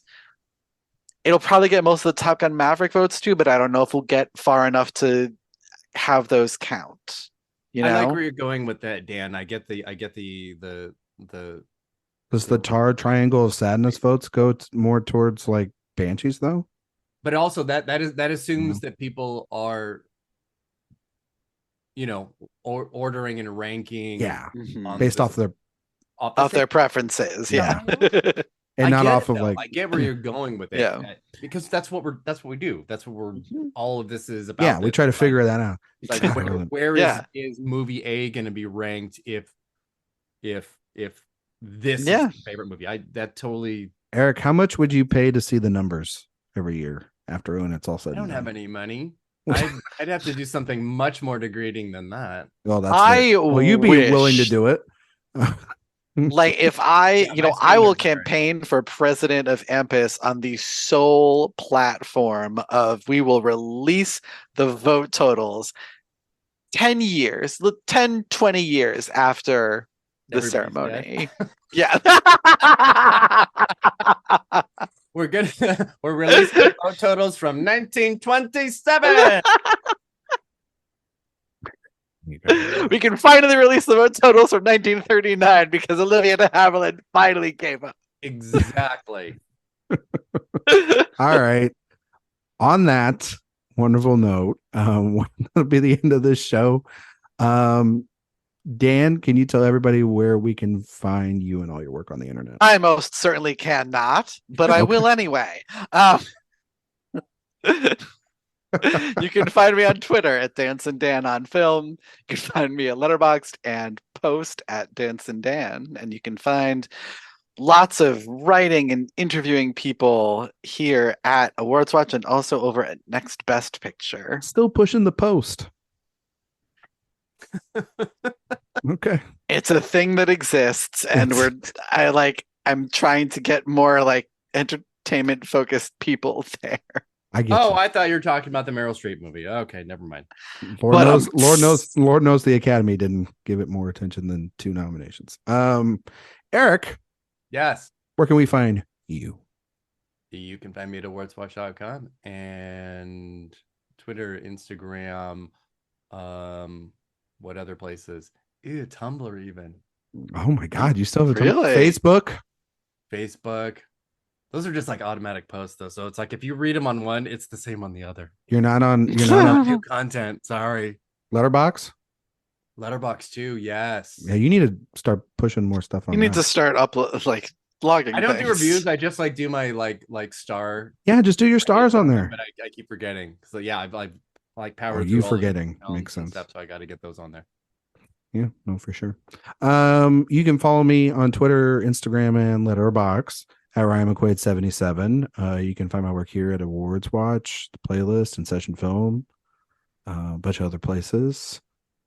It'll probably get most of the Top Gun Maverick votes too, but I don't know if we'll get far enough to have those count. You know? I like where you're going with that, Dan. I get the Does the Triangle of Sadness votes go more towards like Banshees though? But also that assumes that people are, ordering and ranking based off their preferences. Yeah. And not off of like, I get where you're going with it. Yeah. Because that's what we do. That's what we're all of this is about. Yeah, we try to figure that out. Like where is movie A going to be ranked if this is your favorite movie? That totally. Erik, how much would you pay to see the numbers every year after when it's all said? I don't have any money. I'd have to do something much more degrading than that. Well, will you be willing to do it? Like if I will campaign for president of EMPIS on the sole platform of we will release the vote totals 10 years, 10, 20 years after the ceremony. Yeah. We're releasing vote totals from 1927. We can finally release the vote totals from 1939 because Olivia de Havilland finally gave up. Exactly. All right. On that wonderful note, that'll be the end of this show. Dan, can you tell everybody where we can find you and all your work on the internet? I most certainly cannot, but I will anyway. You can find me on Twitter at DanceandDan on Film. You can find me at Letterboxd and Post at DanceandDan, and you can find lots of writing and interviewing people here at AwardsWatch and also over at Next Best Picture. Still pushing the Post. Okay, it's a thing that exists, and I'm trying to get more like entertainment focused people there. I get Oh, you. I thought you were talking about the Meryl Streep movie. Okay, never mind. Lord knows the Academy didn't give it more attention than 2 nominations. Erik, Yes. where can we find you? You can find me at AwardsWatch.com and Twitter, Instagram, what other places? Ew, Tumblr even. Oh my God, you still have a Really? Facebook. Those are just like automatic posts though. So it's like if you read them on one, it's the same on the other. You're not on New content. Sorry. Letterbox? Letterbox too, yes. Yeah, you need to start pushing more stuff on You need that. to start logging. I don't do things. reviews. I just like do my like star. Yeah, just do your stars on there. But I keep forgetting. So yeah, I've like powered. Are you through all the forgetting? films Makes and sense. stuff, so I got to get those on there. Yeah, no, for sure. You can follow me on Twitter, Instagram, and Letterbox at Ryan McQuade 77. You can find my work here at Awards Watch, the playlist, and Session Film, a bunch of other places.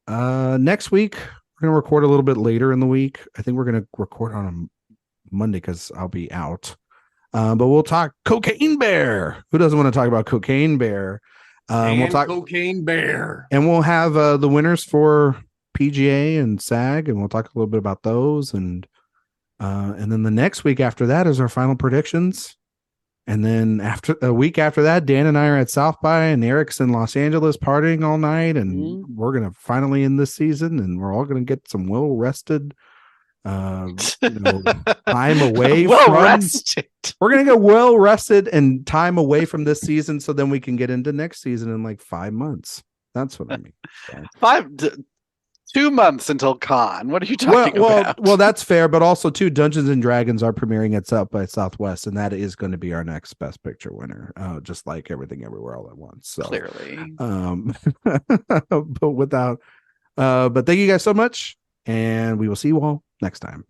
Next week we're gonna record a little bit later in the week. I think we're gonna record on a Monday because I'll be out. But we'll talk Cocaine Bear. Who doesn't want to talk about Cocaine Bear? We'll talk Cocaine Bear, and we'll have the winners for PGA and SAG, and we'll talk a little bit about those. And then the next week after that is our final predictions. And then after a week after that, Dan and I are at South by, and Eric's in Los Angeles partying all night, and we're gonna finally end this season, and we're all gonna get some well rested. Time away rested. We're gonna get well rested and time away from this season, so then we can get into next season in like 5 months. That's what I mean. 2 months until con. What are you talking about? Well, that's fair, but also too, Dungeons and Dragons are premiering at South by Southwest, and that is going to be our next Best Picture winner, just like Everything Everywhere All at Once. So clearly, but thank you guys so much, and we will see you all next time.